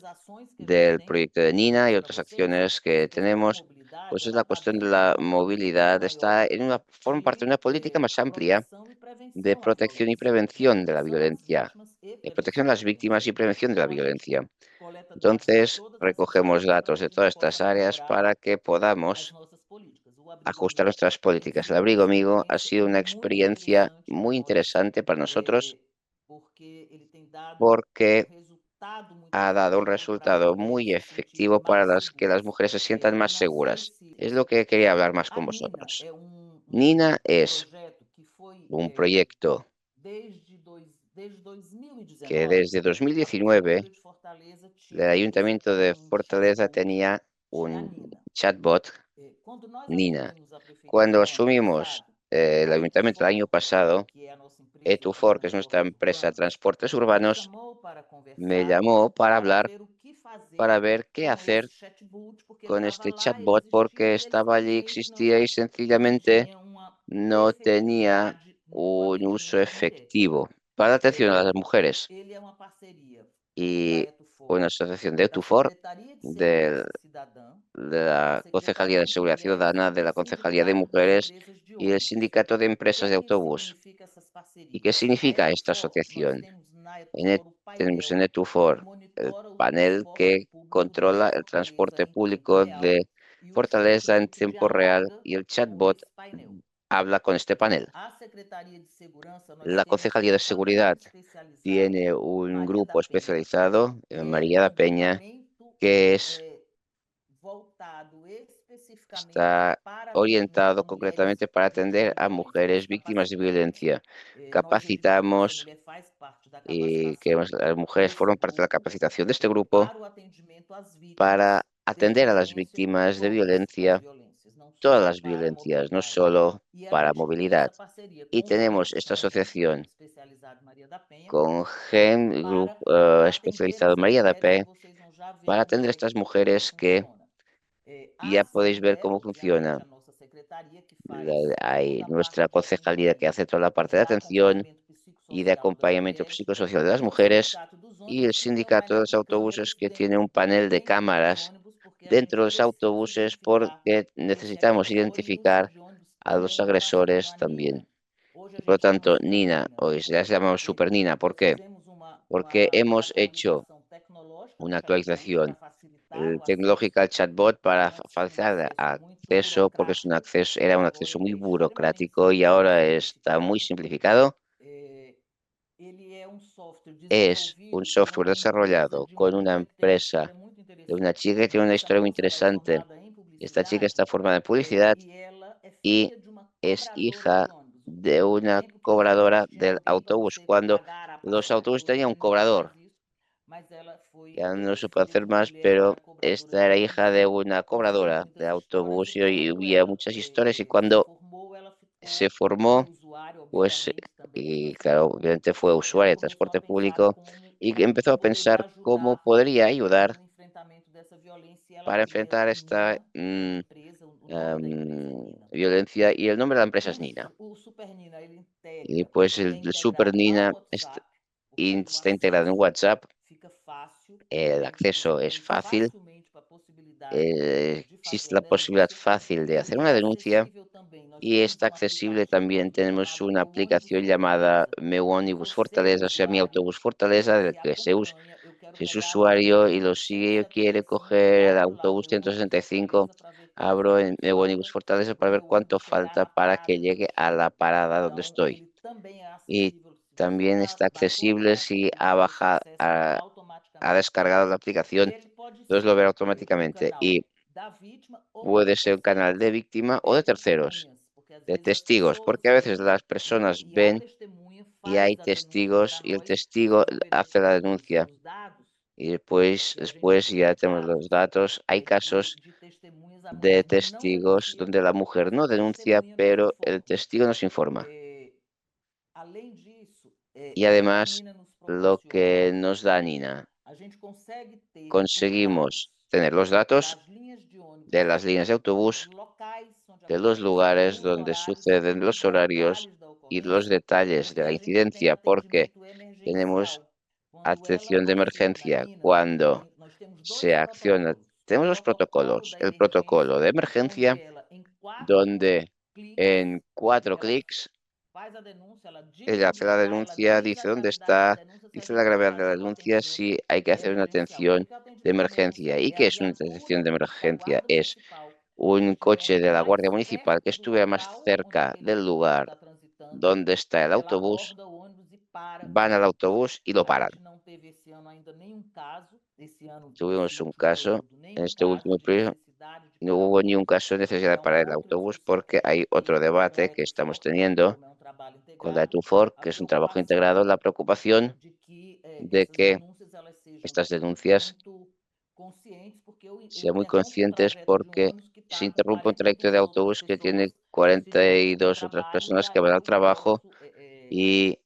del proyecto de Nina y otras acciones que tenemos, pues es la cuestión de la movilidad. Forma parte de una política más amplia de protección y prevención de la violencia, de protección a las víctimas y prevención de la violencia. Entonces, recogemos datos de todas estas áreas para que podamos ajustar nuestras políticas. El abrigo amigo ha sido una experiencia muy interesante para nosotros porque ha dado un resultado muy efectivo para que las mujeres se sientan más seguras. Es lo que quería hablar más con vosotros. Nina es un proyecto que desde 2019 el Ayuntamiento de Fortaleza tenía un chatbot, Nina. Cuando asumimos el ayuntamiento el año pasado, Etufor, que es nuestra empresa de transportes urbanos, me llamó para hablar, para ver qué hacer con este chatbot, porque estaba allí, existía y sencillamente no tenía un uso efectivo para la atención a las mujeres. Y una asociación de Etufor, de la Concejalía de Seguridad Ciudadana, de la Concejalía de Mujeres y el Sindicato de Empresas de Autobús. ¿Y qué significa esta asociación? Tenemos en Etufor el panel que controla el transporte público de Fortaleza en tiempo real y el chatbot habla con este panel. La Concejalía de Seguridad tiene un grupo especializado, María da Peña, que está orientado concretamente para atender a mujeres víctimas de violencia. Capacitamos y que las mujeres forman parte de la capacitación de este grupo para atender a las víctimas de violencia, todas las violencias, no solo para movilidad. Y tenemos esta asociación con Gen Group especializado María da P para atender a estas mujeres que ya podéis ver cómo funciona. Hay nuestra concejalía que hace toda la parte de atención y de acompañamiento psicosocial de las mujeres, y el sindicato de los autobuses, que tiene un panel de cámaras dentro de los autobuses porque necesitamos identificar a los agresores también. Y por lo tanto, Nina, hoy ya se llama Super Nina, ¿por qué? Porque hemos hecho una actualización tecnológica al chatbot para facilitar el acceso, porque es un acceso, era un acceso muy burocrático y ahora está muy simplificado. Es un software desarrollado con una empresa de una chica que tiene una historia muy interesante. Esta chica está formada en publicidad y es hija de una cobradora del autobús. Cuando los autobuses tenían un cobrador, ya no se puede hacer más, pero esta era hija de una cobradora de autobús y había muchas historias. Y cuando se formó, pues, y claro, obviamente fue usuaria de transporte público y que empezó a pensar cómo podría ayudar para enfrentar esta violencia, y el nombre de la empresa es Nina. Y pues el Super Nina está integrado en WhatsApp, el acceso es fácil, existe la posibilidad fácil de hacer una denuncia y está accesible también. Tenemos una aplicación llamada Meu Ônibus Fortaleza, o sea, mi autobús Fortaleza, del que si es usuario y lo sigue y quiere coger el autobús 165, abro en Meu Ônibus Fortaleza para ver cuánto falta para que llegue a la parada donde estoy. Y también está accesible si ha descargado la aplicación, entonces lo verá automáticamente. Y puede ser un canal de víctima o de terceros, de testigos, porque a veces las personas ven y hay testigos y el testigo hace la denuncia. Y después ya tenemos los datos. Hay casos de testigos donde la mujer no denuncia, pero el testigo nos informa. Y además, lo que nos da Nina, conseguimos tener los datos de las líneas de autobús, de los lugares donde suceden los horarios y los detalles de la incidencia, porque tenemos atención de emergencia cuando se acciona. Tenemos los protocolos. El protocolo de emergencia, donde en 4 clics ella hace la denuncia, dice dónde está, dice la gravedad de la denuncia, si hay que hacer una atención de emergencia. ¿Y qué es una atención de emergencia? Es un coche de la Guardia Municipal que estuviera más cerca del lugar donde está el autobús, van al autobús y lo paran. Tuvimos un caso en este último periodo, no hubo ni un caso de necesidad de parar el autobús porque hay otro debate que estamos teniendo con la ETUFOR, que es un trabajo integrado, la preocupación de que estas denuncias sean muy conscientes porque se interrumpe un trayecto de autobús que tiene 42 otras personas que van al trabajo y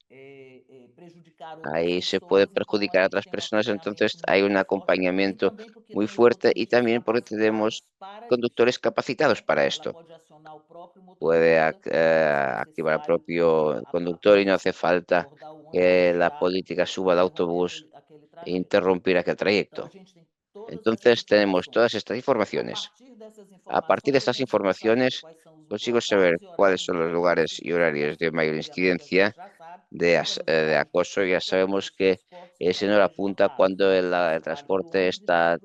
ahí se puede perjudicar a otras personas. Entonces hay un acompañamiento muy fuerte y también porque tenemos conductores capacitados para esto. Puede activar al propio conductor y no hace falta que la política suba al autobús e interrumpir aquel trayecto. Entonces tenemos todas estas informaciones. A partir de estas informaciones consigo saber cuáles son los lugares y horarios de mayor incidencia de acoso. Ya sabemos que ese no apunta cuando el transporte está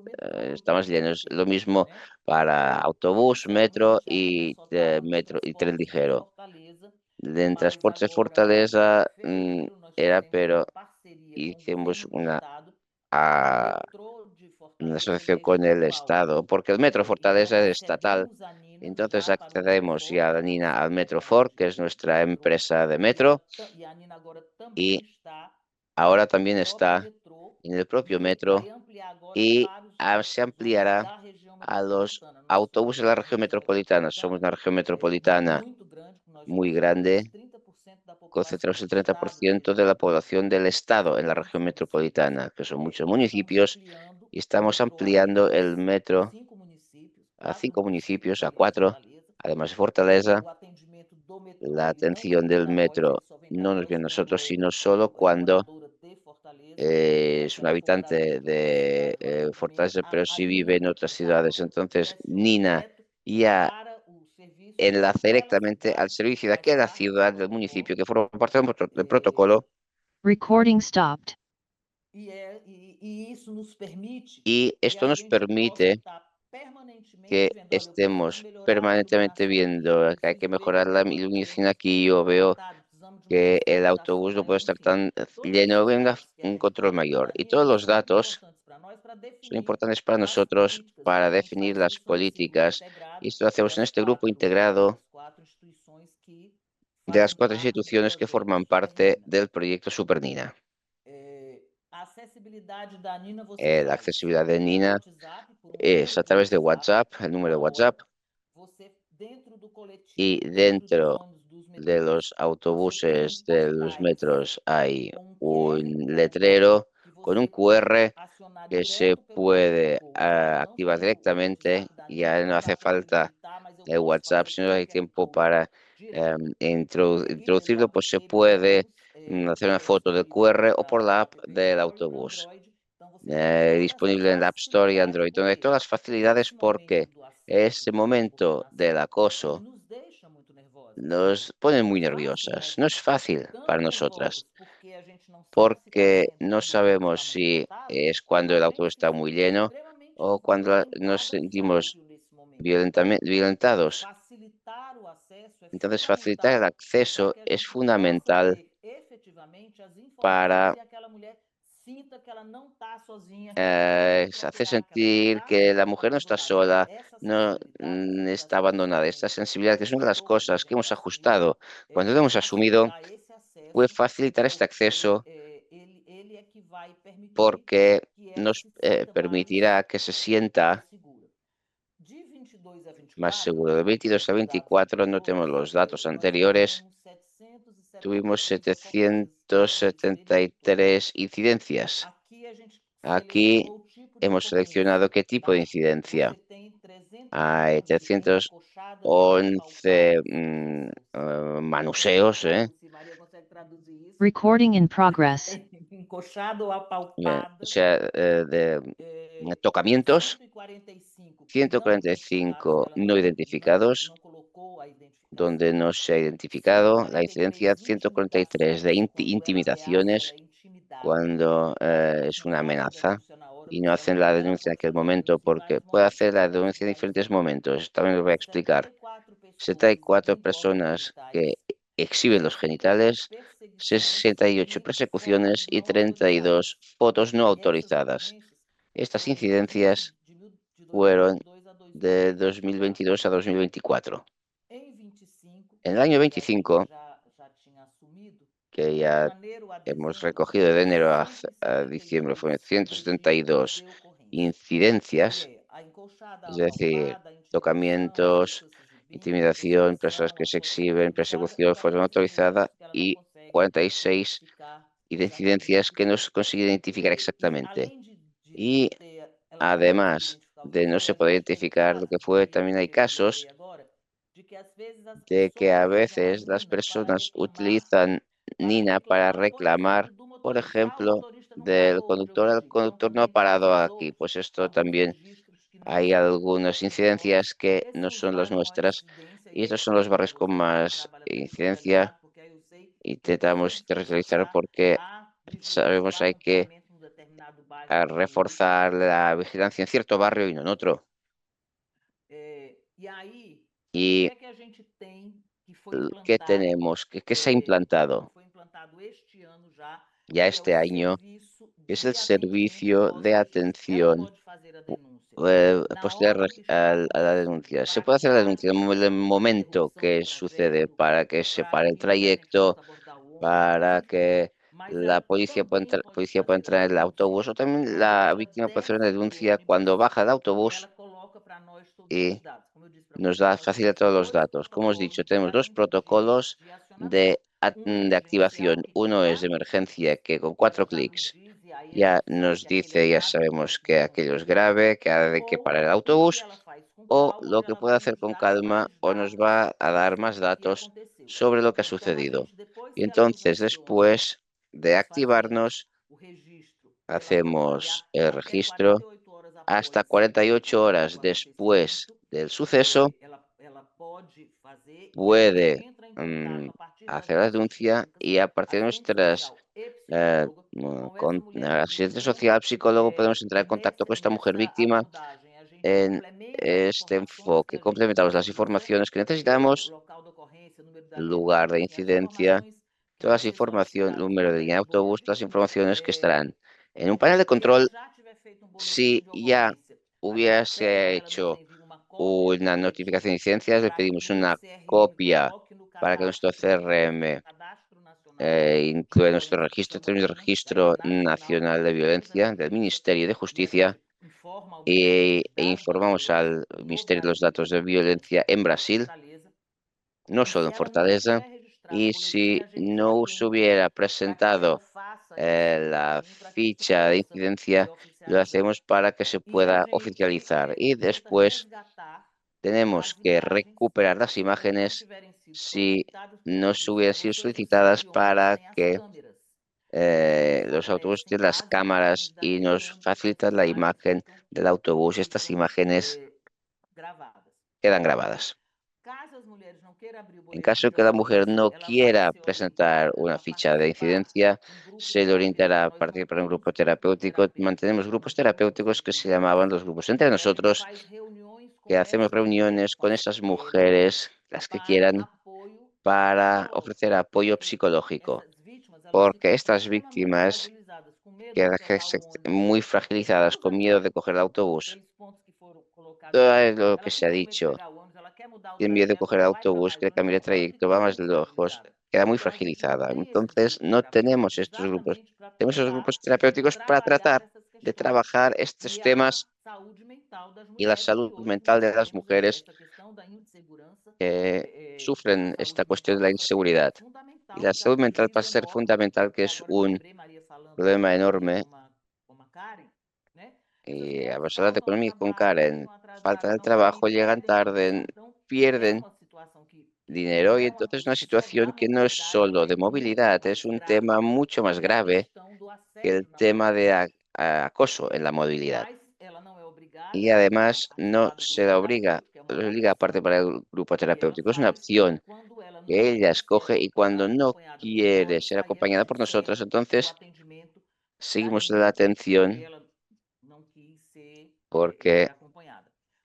más lleno. Es lo mismo para autobús, metro y tren ligero. En transporte Fortaleza pero hicimos una asociación con el Estado, porque el Metro Fortaleza es estatal. Entonces accedemos ya, Nina, al Metro Ford, que es nuestra empresa de metro, y ahora también está en el propio metro y se ampliará a los autobuses de la región metropolitana. Somos una región metropolitana muy grande, concentramos el 30% de la población del estado en la región metropolitana, que son muchos municipios, y estamos ampliando el metro a 5 municipios, a 4, además de Fortaleza. La atención del metro no nos viene a nosotros, sino solo cuando es un habitante de Fortaleza, pero sí vive en otras ciudades. Entonces, Nina ya enlaza directamente al servicio de aquella ciudad del municipio que forma parte del protocolo. Recording stopped. Y esto nos permite que estemos permanentemente viendo que hay que mejorar la iluminación aquí. Yo veo que el autobús no puede estar tan lleno, venga un control mayor. Y todos los datos son importantes para nosotros para definir las políticas. Y esto lo hacemos en este grupo integrado de las 4 instituciones que forman parte del proyecto Supernina. La accesibilidad de Nina es a través de WhatsApp, el número de WhatsApp, y dentro de los autobuses de los metros hay un letrero con un QR que se puede activar directamente. Ya no hace falta el WhatsApp, si no hay tiempo para introducirlo, pues se puede hacer una foto del QR o por la app del autobús. Disponible en la App Store y Android, donde hay todas las facilidades porque ese momento del acoso nos pone muy nerviosas. No es fácil para nosotras porque no sabemos si es cuando el autobús está muy lleno o cuando nos sentimos violentados. Entonces, facilitar el acceso es fundamental para hacer sentir que la mujer no está sola, no está abandonada. Esta sensibilidad, que es una de las cosas que hemos ajustado cuando lo hemos asumido, puede facilitar este acceso porque nos permitirá que se sienta más seguro. De 22 a 24 no tenemos los datos anteriores. Tuvimos 773 incidencias. Aquí hemos seleccionado qué tipo de incidencia. Hay 311 manuseos, Recording in progress. o sea, de tocamientos, 145 no identificados, donde no se ha identificado la incidencia, 143 de intimidaciones, cuando es una amenaza y no hacen la denuncia en aquel momento, porque puede hacer la denuncia en diferentes momentos. También lo voy a explicar. 74 personas que exhiben los genitales, 68 persecuciones y 32 fotos no autorizadas. Estas incidencias fueron de 2022 a 2024. En el año 25, que ya hemos recogido de enero a diciembre, fueron 172 incidencias, es decir, tocamientos, intimidación, personas que se exhiben, persecución, forma autorizada y 46 incidencias que no se consigue identificar exactamente. Y además de no se poder identificar lo que fue, también hay casos de que a veces las personas utilizan Nina para reclamar, por ejemplo, del conductor, el conductor no ha parado aquí. Pues esto también hay algunas incidencias que no son las nuestras y estos son los barrios con más incidencia. Intentamos territorializar porque sabemos hay que reforzar la vigilancia en cierto barrio y no en otro. ¿Y qué tenemos? ¿Qué se ha implantado ya este año? Es el servicio de atención posterior a la denuncia. Se puede hacer la denuncia en el momento que sucede para que se pare el trayecto, para que la policía pueda entrar en el autobús, o también la víctima puede hacer una denuncia cuando baja del autobús y nos da facilita todos los datos. Como os he dicho, tenemos dos protocolos de activación. Uno es de emergencia, que con 4 clics ya nos dice, ya sabemos que aquello es grave, que hay que parar el autobús, o lo que puede hacer con calma, o nos va a dar más datos sobre lo que ha sucedido. Y entonces, después de activarnos, hacemos el registro hasta 48 horas después del suceso. Puede hacer la denuncia y a partir de nuestras con asistente social, psicólogo, podemos entrar en contacto con esta mujer víctima en este enfoque. Complementamos las informaciones que necesitamos, lugar de incidencia, toda la información, número de línea de autobús, todas las informaciones que estarán en un panel de control. Si ya hubiese hecho una notificación de licencias, le pedimos una copia para que nuestro CRM incluya nuestro registro, tenemos el Registro Nacional de Violencia del Ministerio de Justicia e informamos al Ministerio de los Datos de Violencia en Brasil, no solo en Fortaleza. Y si no se hubiera presentado la ficha de incidencia, lo hacemos para que se pueda oficializar. Y después tenemos que recuperar las imágenes si no se hubieran sido solicitadas para que los autobuses tienen las cámaras y nos facilitan la imagen del autobús. Estas imágenes quedan grabadas. En caso que la mujer no quiera presentar una ficha de incidencia, se le orientará a participar en un grupo terapéutico. Mantenemos grupos terapéuticos que se llamaban los grupos entre nosotros, que hacemos reuniones con esas mujeres, las que quieran, para ofrecer apoyo psicológico, porque estas víctimas quedan muy fragilizadas con miedo de coger el autobús. Todo lo que se ha dicho, tiene miedo de coger el autobús, que cambie de trayecto, va más lejos, queda muy fragilizada. Entonces, no tenemos estos grupos. Tenemos esos grupos terapéuticos para tratar de trabajar estos temas y la salud mental de las mujeres que sufren esta cuestión de la inseguridad. Y la salud mental pasa a ser fundamental, que es un problema enorme. Y a pesar de economía con Karen, faltan el trabajo, llegan tarde, pierden dinero y entonces es una situación que no es solo de movilidad, es un tema mucho más grave que el tema de acoso en la movilidad. Y además no se la obliga aparte para el grupo terapéutico, es una opción que ella escoge y cuando no quiere ser acompañada por nosotros, entonces seguimos la atención porque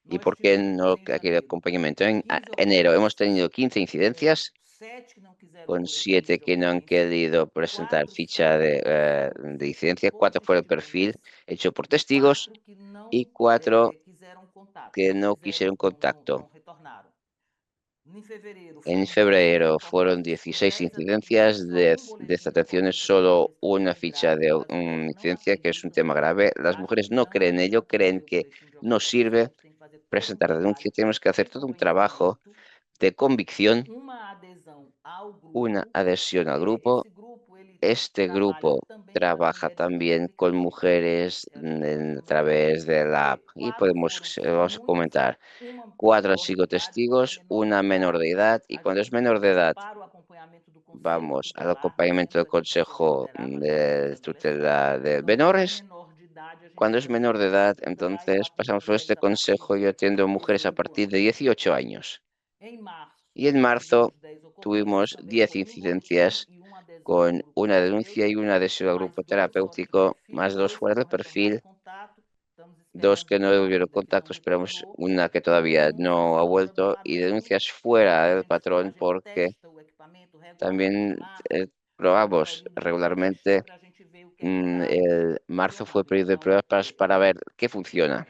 ¿y por qué no quiere acompañamiento? En enero hemos tenido 15 incidencias con 7 que no han querido presentar ficha de incidencia, 4 por el perfil hecho por testigos y 4 que no quisieron contacto. En febrero fueron 16 incidencias, de desatenciones, solo una ficha de incidencia, que es un tema grave. Las mujeres no creen ello, creen que no sirve presentar denuncia. Tenemos que hacer todo un trabajo de convicción, una adhesión al grupo. Este grupo trabaja también con mujeres a través de la app y vamos a comentar. 4 han sido testigos, una menor de edad, y cuando es menor de edad, vamos al acompañamiento del Consejo de Tutela de Menores. Cuando es menor de edad, entonces pasamos por este consejo. Yo atiendo mujeres a partir de 18 años. Y en marzo tuvimos 10 incidencias con una denuncia y una adhesión al grupo terapéutico, más 2 fuera del perfil, 2 que no devolvieron contacto, esperamos una que todavía no ha vuelto, y denuncias fuera del patrón porque también probamos regularmente. El marzo fue periodo de pruebas para ver qué funciona.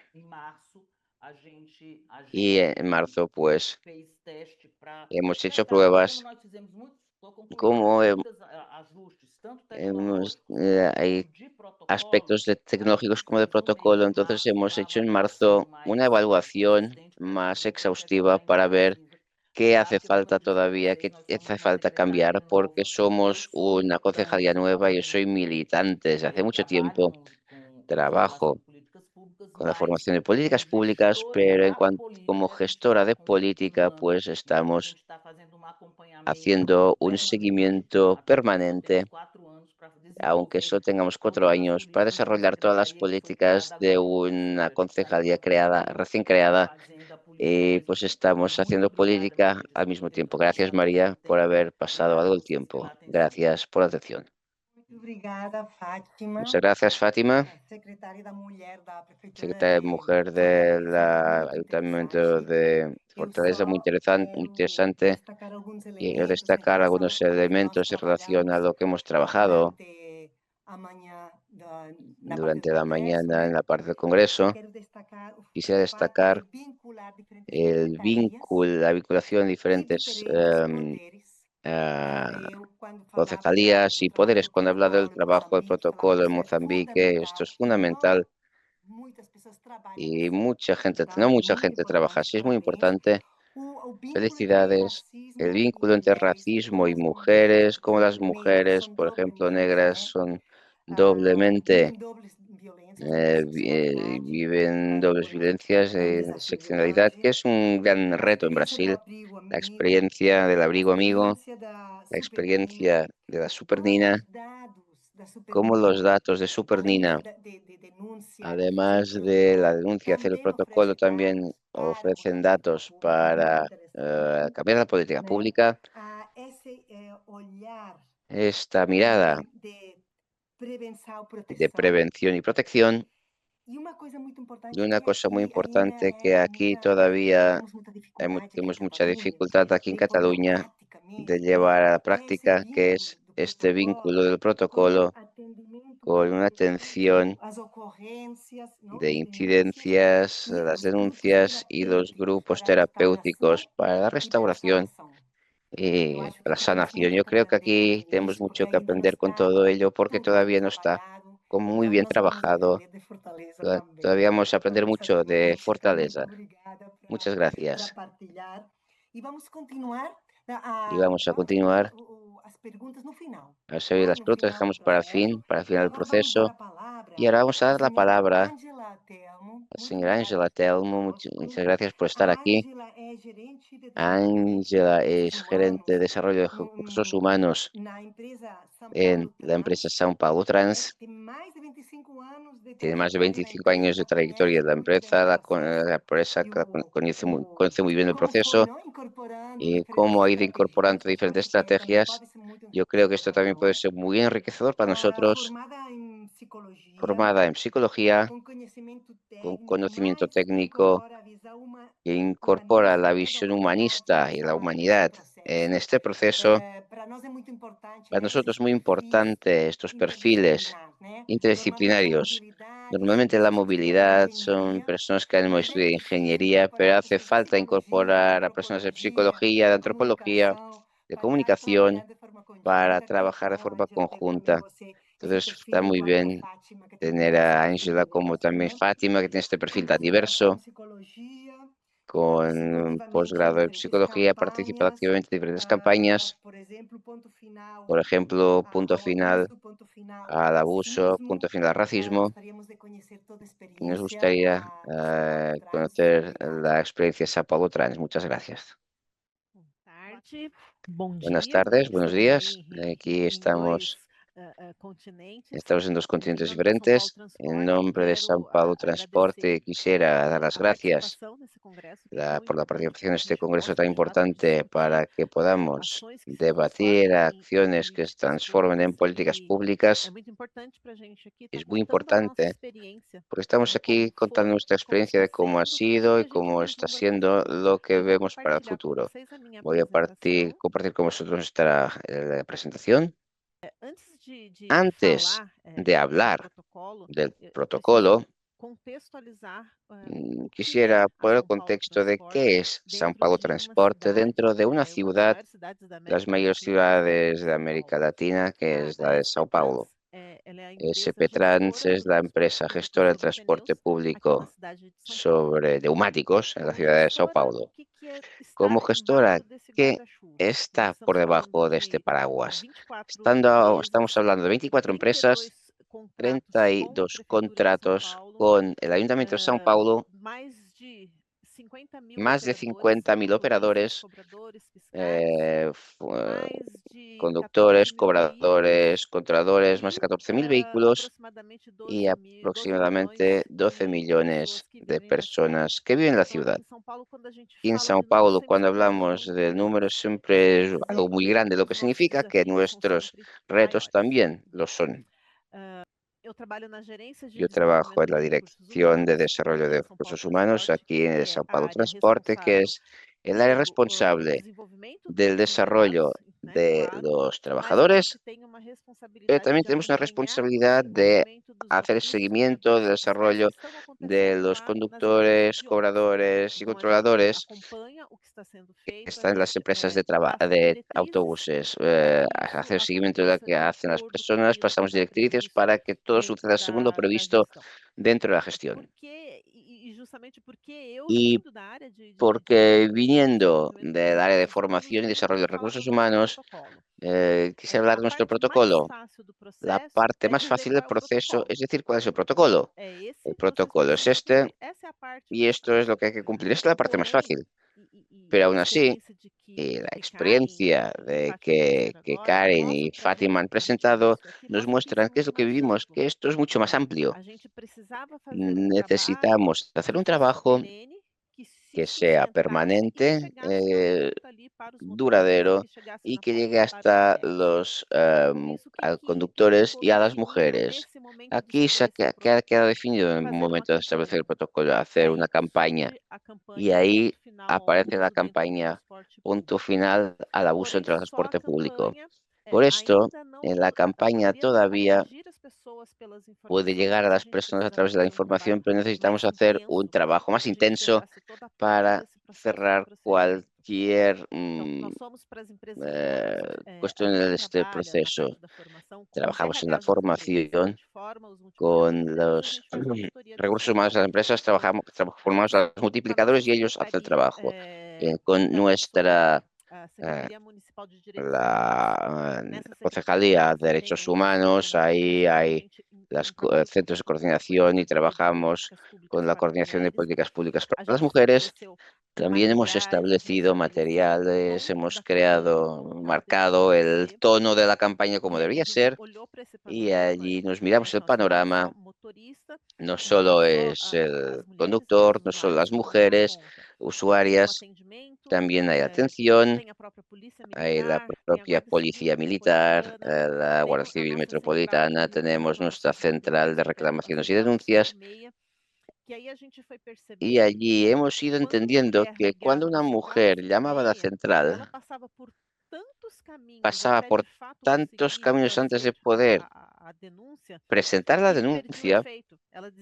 Y en marzo, pues, hemos hecho pruebas como hay aspectos tecnológicos como de protocolo. Entonces hemos hecho en marzo una evaluación más exhaustiva para ver qué hace falta todavía, qué hace falta cambiar, porque somos una concejalía nueva. Yo soy militante desde hace mucho tiempo, trabajo con la formación de políticas públicas, pero como gestora de política, pues estamos haciendo un seguimiento permanente, aunque solo tengamos 4 años, para desarrollar todas las políticas de una concejalía recién creada. Y pues estamos haciendo política al mismo tiempo. Gracias, María, por haber pasado algo el tiempo. Gracias por la atención. Muito obrigada, Fátima, Muchas gracias, Fátima, secretaria da Mulher da Prefeitura secretaria de de Mujer del Fortaleza. Muito Ayuntamiento interessante. de Eu Fortaleza, muy só interesante, muy quero interesante. destacar alguns Quiero elementos em destacar relação ao algunos que nós elementos en relación a trabalhamos lo que hemos trabajado durante a manhã na parte do durante la Congresso, mañana en né? la parte del Congreso. Quero destacar o Quisiera fato de destacar vincular diferentes el secretarias vínculo, la vinculación de e diferentes diferentes poderes. ah, Eu, quando falava concejalías do y trabalho poderes. do Cuando habla del protocolo em trabajo del Moçambique, falava que protocolo en isso é Mozambique, esto fundamental es e fundamental muitas pessoas trabalham y assim, no tá? mucha Muito gente trabaja importante, así, es muy parabéns. importante. O vínculo entre Felicidades. El racismo e vínculo entre mulheres, como racismo y as mulheres mujeres, como las negras mujeres, são por ejemplo, dobremente, negras, né? son doblemente, Vivem dobles violências e interseccionalidade, viven dobles violencias é um de desafio interseccionalidad, que grande. es un gran A reto en experiência do Brasil. abrigo La amigo, experiencia del a abrigo amigo, experiência da la Supernina, experiencia de la como Supernina, os dados da como los Supernina, datos de além Supernina, de denunciar e fazer o además de la protocolo, denuncia hacia el também protocolo, oferece también dados para ofrecen mudar política datos pública, muito para interessante, cambiar la política né? pública. Esse olhar Esta mirada também de prevenção, de proteção. prevención y protección. E uma coisa muito Y importante una que cosa muy aqui ainda importante que aquí todavía temos muita dificuldade aqui em tenemos mucha Catalunha dificultad aquí en de pôr na Cataluña prática de mesmo, llevar a la é esse práctica, que vínculo es do este vínculo protocolo del com o protocolo atendimento con una preventivo, atención as ocorrências, não? de As denúncias incidencias, e las os grupos denuncias y los terapêuticos grupos para a restauração terapéuticos para la e para a restauración sanação. Eu y acho que la aqui temos sanación. muito Yo que creo que aprender aquí com tenemos isso, porque mucho que ainda não aprender con está todo ello, porque tudo muito todavía no está trabalhado. como muy Então, bien nós vamos trabajado. aprender de Fortaleza também. Todavía vamos a aprender Vamos fazer mucho uma de crítica. Muito Fortaleza. obrigada Muchas para gracias. partilhar. E vamos continuar. Y vamos a Vamos pegar continuar. as perguntas no final. A seguir Tá? las No preguntas final do dejamos para processo. el E final del agora vamos dar proceso. a palavra Y ahora vamos a à dar la senhora palabra Ângela Telmo. a la Muito señora obrigada Ángela por estar Telmo. conosco. Muchas gracias por estar A aquí. Ângela é gerente de desenvolvimento de Ángela recursos es gerente de humanos desarrollo de recursos humanos na empresa São en Paulo la empresa Trans, São Paulo né? Trans. Tem mais de 25 anos de Tiene más de trajetória na 25 empresa, años de já trayectoria conhece en la muito bem o empresa. processo La empresa e conoce muy bien el como foi, proceso não? Incorporando y diferentes cómo ha ido estratégias, incorporando que eu diferentes acho que também estrategias. pode ser muito Yo creo que esto enriquecedor para también puede nós. ser muy enriquecedor para nosotros. Formada em psicologia, Formada en psicología, con conocimiento mas que técnico, incorpora a visão que incorpora humanista la e visión pedagógica humanista y la humanidad nesse en processo. este proceso. Para nós é muito importante Para nosotros esses es muy perfis importante estos perfiles interdisciplinar, né? Normalmente a interdisciplinarios. mobilidade são Normalmente la pessoas que estudaram movilidad son engenharia, personas que han mas é estudiado preciso ingeniería, pero incorporar hace pessoas de falta psicologia, de incorporar a personas de antropologia, psicología, de de antropología, comunicação, de para comunicación, trabalhar de forma para conjunta, que é trabajar de bom, forma Angela, ter também conjunta. você esse Entonces está perfil, muy igual que a bien Fátima, que também tener tem esse a perfil Ángela como diverso, también né? Fátima, que tiene este Com perfil tan pós-graduação em diverso, psicologia, que participa con un ativamente em posgrado en diferentes psicología, participa campanhas, activamente en diferentes campañas, por exemplo, ponto final por ejemplo, punto ao final abuso, ponto final ao al abuso, racismo. punto final al racismo. Gostaríamos de conhecer toda a Nos experiência gustaría de São Paulo Trans. conocer Obrigada. la experiencia de Sao Paulo Trans. Muchas gracias. Tarde, bom Buenas dia, né? tardes, buenos Estamos días. aí Aquí em dois continentes. estamos en dos Em continentes nome da São Paulo diferentes. En Transporte, nombre de São quero Paulo agradecer Transporte, quisiera dar las a gracias participação nesse congresso que é tão por la importante participación para en que a este gente congreso possa, tan de fato, importante discutir para que podamos ações que se debatir transformem em acciones que se políticas transformen en públicas. políticas E é públicas. muito importante para a gente aqui estar Es muy contando a nossa importante experiência porque estamos de como aquí contando foi, nuestra como experiencia está de cómo ha sendo e o sido que y a gente cómo está vislumbra para o siendo futuro. lo que Eu vou vemos para el compartilhar com futuro. vocês a minha Voy a apresentação. compartir con vosotros nuestra presentación. Antes de Antes falar de do hablar protocolo, del eu preciso protocolo, contextualizar o que é quisiera a poner el São Paulo contexto de Transport qué es São dentro Paulo de uma Transporte dentro cidade, de una uma das ciudad, maiores cidades da las América mayores Latina, que é a cidade ciudades de de São América Paulo. Latina, que es la A de Sao SP Paulo. Trans ela é a empresa SP Trans gestora es do la transporte empresa público gestora del sobre transporte pneus aqui na público cidade de São Paulo. sobre neumáticos en la Como ciudad de Sao gestora, o Paulo. que é Como estar gestora, embaixo desse ¿qué guarda-chuva? Nós está por estamos falando debajo de este de paraguas? 24 Estamos empresas, hablando de 24 empresas, 32 contratos com a 32 Prefeitura de São contratos Paulo, con el Ayuntamiento de São Paulo, mais de más de 50.000 operadores, conductores, cobradores, controladores, más de 14.000 vehículos y aproximadamente 12 millones de personas que viven en la ciudad. Y en São Paulo, cuando hablamos de números, siempre es algo muy grande, lo que significa que nuestros retos también lo son. Yo trabajo en la Dirección de Desarrollo de Recursos Humanos aquí en el São Paulo Transporte, que es el área responsable del desarrollo de los trabajadores, pero también tenemos una responsabilidad de hacer el seguimiento del desarrollo de los conductores, cobradores y controladores que están en las empresas de autobuses. Hacer seguimiento de lo que hacen las personas, pasamos directrices para que todo suceda según lo previsto dentro de la gestión. Y porque viniendo del área de formación y desarrollo de recursos humanos, quise hablar de nuestro protocolo. La parte más fácil del proceso es decir cuál es el protocolo. El protocolo es este y esto es lo que hay que cumplir. Esta es la parte más fácil. Pero aún así, la experiencia de que Karen y Fátima han presentado nos muestran qué es lo que vivimos, que esto es mucho más amplio. Necesitamos hacer un trabajo que sea permanente, duradero y que llegue hasta los conductores y a las mujeres. Aquí se ha quedado definido en un momento de establecer el protocolo, hacer una campaña y ahí aparece la campaña punto final al abuso en transporte público. Por esto, en la campaña todavía puede llegar a las personas a través de la información, pero necesitamos hacer un trabajo más intenso para cerrar cualquier cuestión de este proceso. Trabajamos en la formación con los recursos humanos de las empresas, formamos a los multiplicadores y ellos hacen el trabajo. Con nuestra la Concejalía de Derechos Humanos, ahí hay los centros de coordinación y trabajamos con la coordinación de políticas públicas para las mujeres. También hemos establecido materiales, hemos marcado el tono de la campaña como debería ser y allí nos miramos el panorama. No solo es el conductor, no solo las mujeres usuarias, también hay atención, hay la propia Policía Militar, la Guardia Civil Metropolitana, tenemos nuestra central de reclamaciones y denuncias. Y allí hemos ido entendiendo que cuando una mujer llamaba a la central, pasaba por tantos caminos antes de poder presentar la denuncia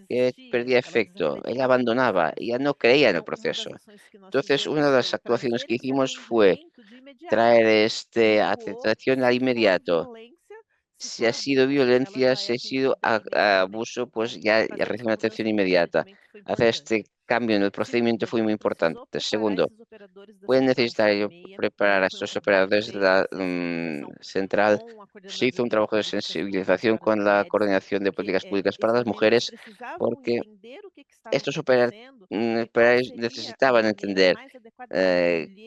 que perdía efecto. Ella abandonaba, ella no creía en el proceso. Entonces, una de las actuaciones que hicimos fue traer atención al inmediato. Si ha sido violencia, si ha sido abuso, pues ya recibe una atención inmediata. Hacer este cambio en el procedimiento fue muy importante. Segundo, pueden necesitar preparar a estos operadores de la central. Se hizo un trabajo de sensibilización con la coordinación de políticas públicas para las mujeres, porque estos operadores necesitaban entender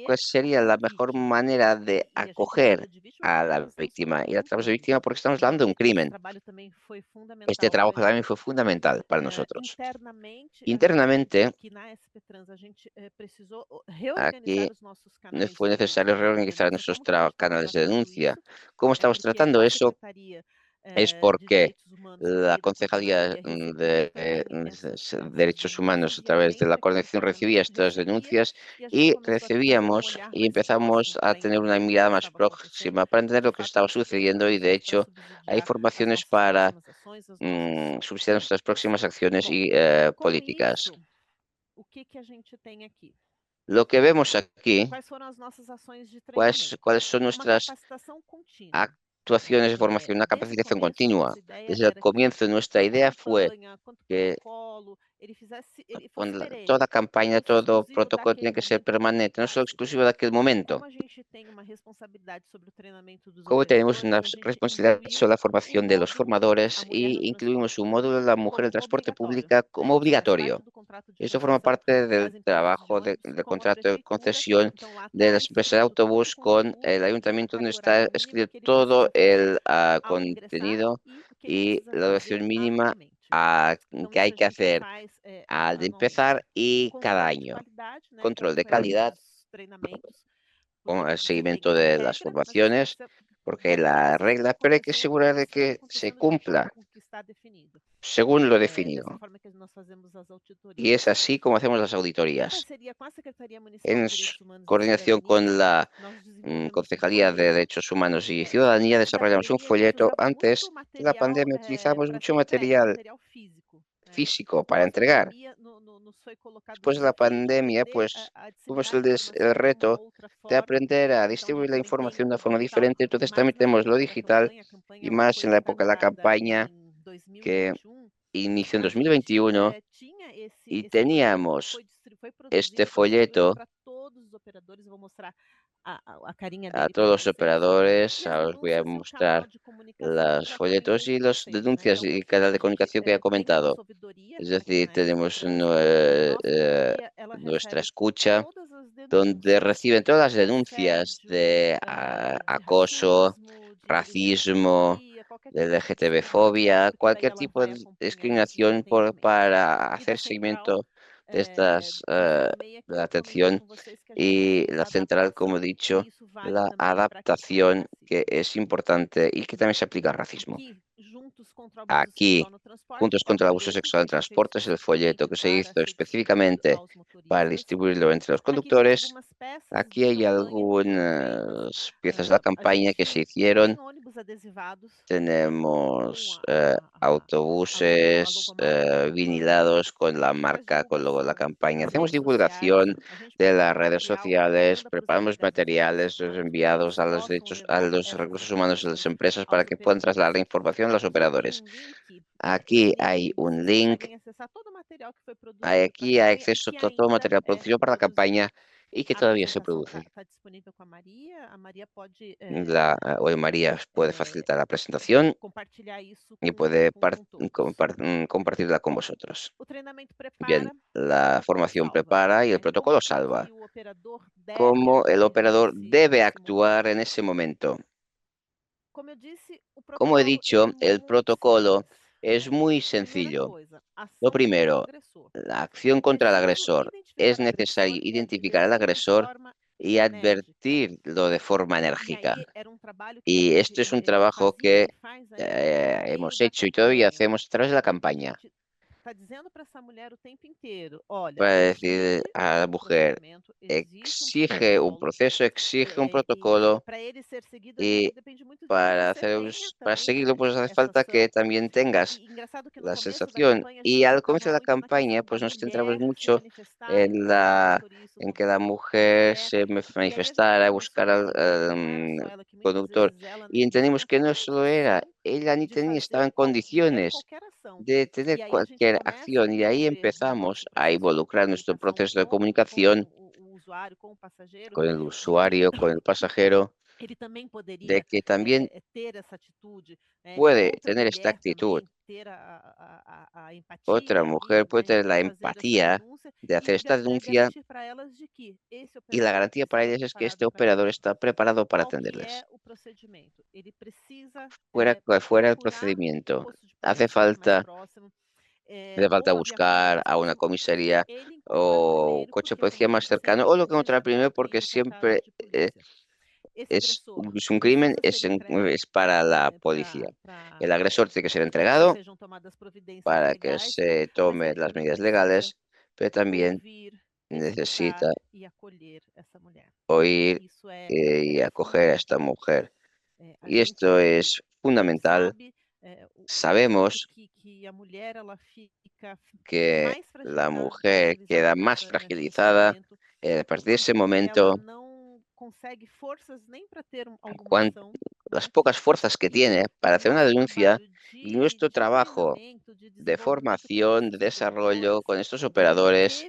cuál sería la mejor manera de acoger a la víctima y a través de víctima porque estamos hablando de un crimen. Este trabajo también fue fundamental para nosotros. Internamente, aquí fue necesario reorganizar nuestros canales de denuncia. ¿Cómo estamos tratando eso? Es porque la Concejalía de Derechos Humanos a través de la coordinación recibía estas denuncias y recibíamos y empezamos a tener una mirada más próxima para entender lo que estaba sucediendo y de hecho hay formaciones para subsidiar nuestras próximas acciones y políticas. Lo que vemos aquí, cuáles son nuestras actuaciones de formación, una capacitación continua. Desde el comienzo, nuestra idea fue que toda campaña, todo protocolo tiene que ser permanente, no solo exclusivo de aquel momento. Como tenemos una responsabilidad sobre la formación de los formadores y incluimos un módulo de la mujer en el transporte público como obligatorio. Esto forma parte del trabajo del contrato de concesión de las empresas de autobús con el ayuntamiento, donde está escrito todo el contenido y la duración mínima que hay que hacer al empezar y cada año. Control de calidad, con el seguimiento de las formaciones, porque hay la regla, pero hay que asegurar de que se cumpla según lo definido. Y es así como hacemos las auditorías. En coordinación con la Concejalía de Derechos Humanos y Ciudadanía, desarrollamos un folleto. Antes de la pandemia utilizamos mucho material físico para entregar. Después de la pandemia, pues tuvimos el reto de aprender a distribuir la información de una forma diferente. Entonces también tenemos lo digital y más en la época de la campaña que inició en 2021 y teníamos este folleto a todos los operadores. Ahora os voy a mostrar los folletos y las denuncias y canal de comunicación que he comentado. Es decir, tenemos nuestra escucha, donde reciben todas las denuncias de acoso, racismo, de LGTB-fobia, cualquier tipo de discriminación para hacer seguimiento de estas, de la atención y la central, como he dicho, la adaptación, que es importante y que también se aplica al racismo. Aquí, Juntos contra el Abuso Sexual en Transportes, el folleto que se hizo específicamente para distribuirlo entre los conductores. Aquí hay algunas piezas de la campaña que se hicieron. Tenemos autobuses vinilados con la marca, con el logo de la campaña. Hacemos divulgación de las redes sociales, preparamos materiales los enviados a los recursos humanos de las empresas para que puedan trasladar la información a los operadores. Aquí hay un link. Aquí hay acceso a todo material producido para la campaña y que todavía se produce. Hoy María puede facilitar la presentación y puede compartirla con vosotros. Bien, la formación prepara y el protocolo salva. ¿Cómo el operador debe actuar en ese momento? Como he dicho, el protocolo es muy sencillo. Lo primero, la acción contra el agresor. Es necesario identificar al agresor y advertirlo de forma enérgica. Y esto es un trabajo que hemos hecho y todavía hacemos a través de la campaña. Para decir a la mujer, exige un proceso, exige un protocolo y para seguirlo pues hace falta que también tengas la sensación. Y al comienzo de la campaña pues nos centramos mucho en que la mujer se manifestara, buscara al conductor y entendimos que no solo era, ella ni estaba en condiciones de tener cualquier acción y ahí empezamos a involucrar nuestro proceso de comunicación con el usuario, con el pasajero, de que también puede tener esta actitud. Otra mujer puede tener la empatía de hacer esta denuncia y la garantía para ellas es que este operador está preparado para atenderles. Cual fuera el procedimiento, hace falta buscar a una comisaría o coche de policía más cercano o lo que encontrar primero porque siempre es un crimen, es para la policía. El agresor tiene que ser entregado para que se tomen las medidas legales, pero también necesita oír y acoger a esta mujer. Y esto es fundamental. Sabemos que la mujer queda más fragilizada a partir de ese momento consegue forças nem para ter alguma cuán- ação, las né? pocas fuerzas que tiene para O hacer una nosso denuncia trabalho y nuestro de trabajo treinamento, de de desenvolvimento com formación, de esses desarrollo operadores, con estos operadores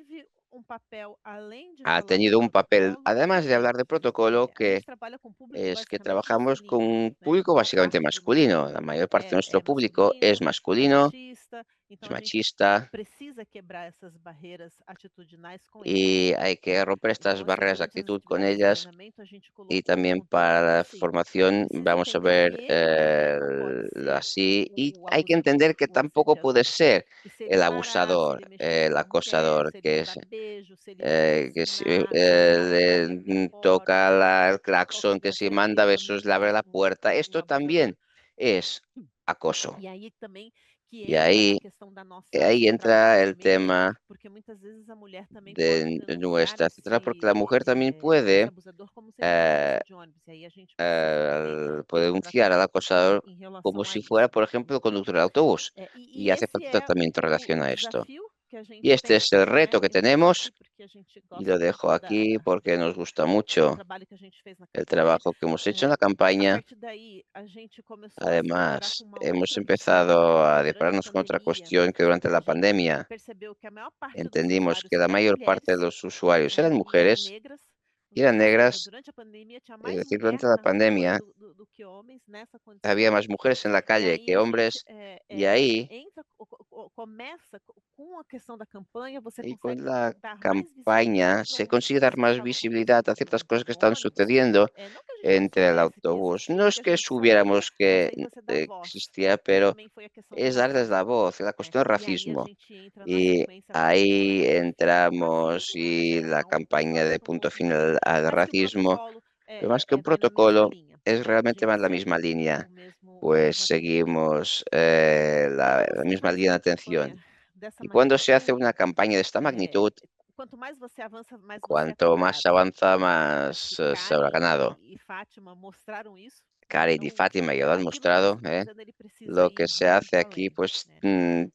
teve papel, além de ha falar de tenido un papel, protocolo, además de hablar de protocolo, a que gente trabalha com público es que basicamente trabajamos con masculino, un né? público Boa básicamente parte do nosso masculino. La público mayor parte de nuestro é público es masculino, é masculino, machista, então es a gente machista precisa quebrar essas barreiras atitudinais com eles, y hay que né? romper estas Então, assim, barreras de durante as actitud con atividades de ellas. treinamento, a gente Y colocou también conteúdo para bem la assim. formación Precisa vamos a entender que ver ele também não pode ser así. Y o hay que entender abusador, que o tampoco puede assediador. ser Que se ele el parar, se ele abusador, mexer com el uma mulher, acosador, se ele que for es dar beijo, se ele for que si buzinar, se ele for abrir a toca porta, el claxon, que si dessas manda ele é besos, le abre la puerta. um Esto abusador. también es acoso. E aí também que Y entra a ahí, questão da ahí central de entra el treinamento, tema porque muitas vezes a mulher também pode de denunciar nuestra etcétera, porque la mujer también esse puede abusador como se ele fosse eh, motorista de ônibus. E aí a gente precisa também ter puede um denunciar al tratamento acosador em como relação a si fuera, isso. por ejemplo, conductor de autobús. E Y hace esse falta é tratamiento en relación o a esto. desafio que a Y gente este tem, es el né? reto que Eu trouxe aqui tenemos porque a gente y lo gosta dejo muito aquí porque nos gusta do mucho trabalho que a gente fez na el campanha. trabajo que hemos hecho en la A campaña. partir daí, a gente começou a se deparar com Además, uma hemos outra questão. empezado a Durante a depararnos con otra pandemia, cuestión que durante a la gente pandemia percebeu que a maior parte dos entendimos que usuários la eram mayor parte de mulheres, los usuarios né? eran E eram mujeres negras, y eran ou seja, negras. durante a pandemia tinha Es mais decir, mulher durante la na rua pandemia do que homens nessa había condição. más mujeres en la E calle aí que a gente hombres y ahí, começa com a questão da campanha, você y con consegue la dar mais campaña visibilidade para se algumas consigue coisas dar que más estavam visibilidad a acontecendo ciertas cosas dentro que do están ônibus. sucediendo Não que a gente não entre el soubesse que autobús. No existia, es que a que gente sabia, supiéramos mas que aí você dá voz, existía, que pero também foi a questão do es darles la racismo, voz, la né? cuestión del E aí a racismo. gente entra na Y sequência da ahí campanha, que o entramos racismo y é la um campaña de projeto punto novo, final al mas que o racismo, protocolo pero más que un vai na mesma protocolo, linha, es né? A realmente gente va en la segue misma línea. a Pues mesma tendência. seguimos Quando la você misma faz línea uma de atención. campanha dessa Y cuando se hace magnitude, una campaña de esta magnitud, quanto mais você avança, mais você é cuanto más se cobrado, avanza, né? Acho que más se habrá Karen ganado. e Fátima mostraram isso, né? Karen y Então, Fátima ya lo han aquilo que você mostrado, está fazendo, ele precisa lo que ir se hace muito aquí, além, pues né?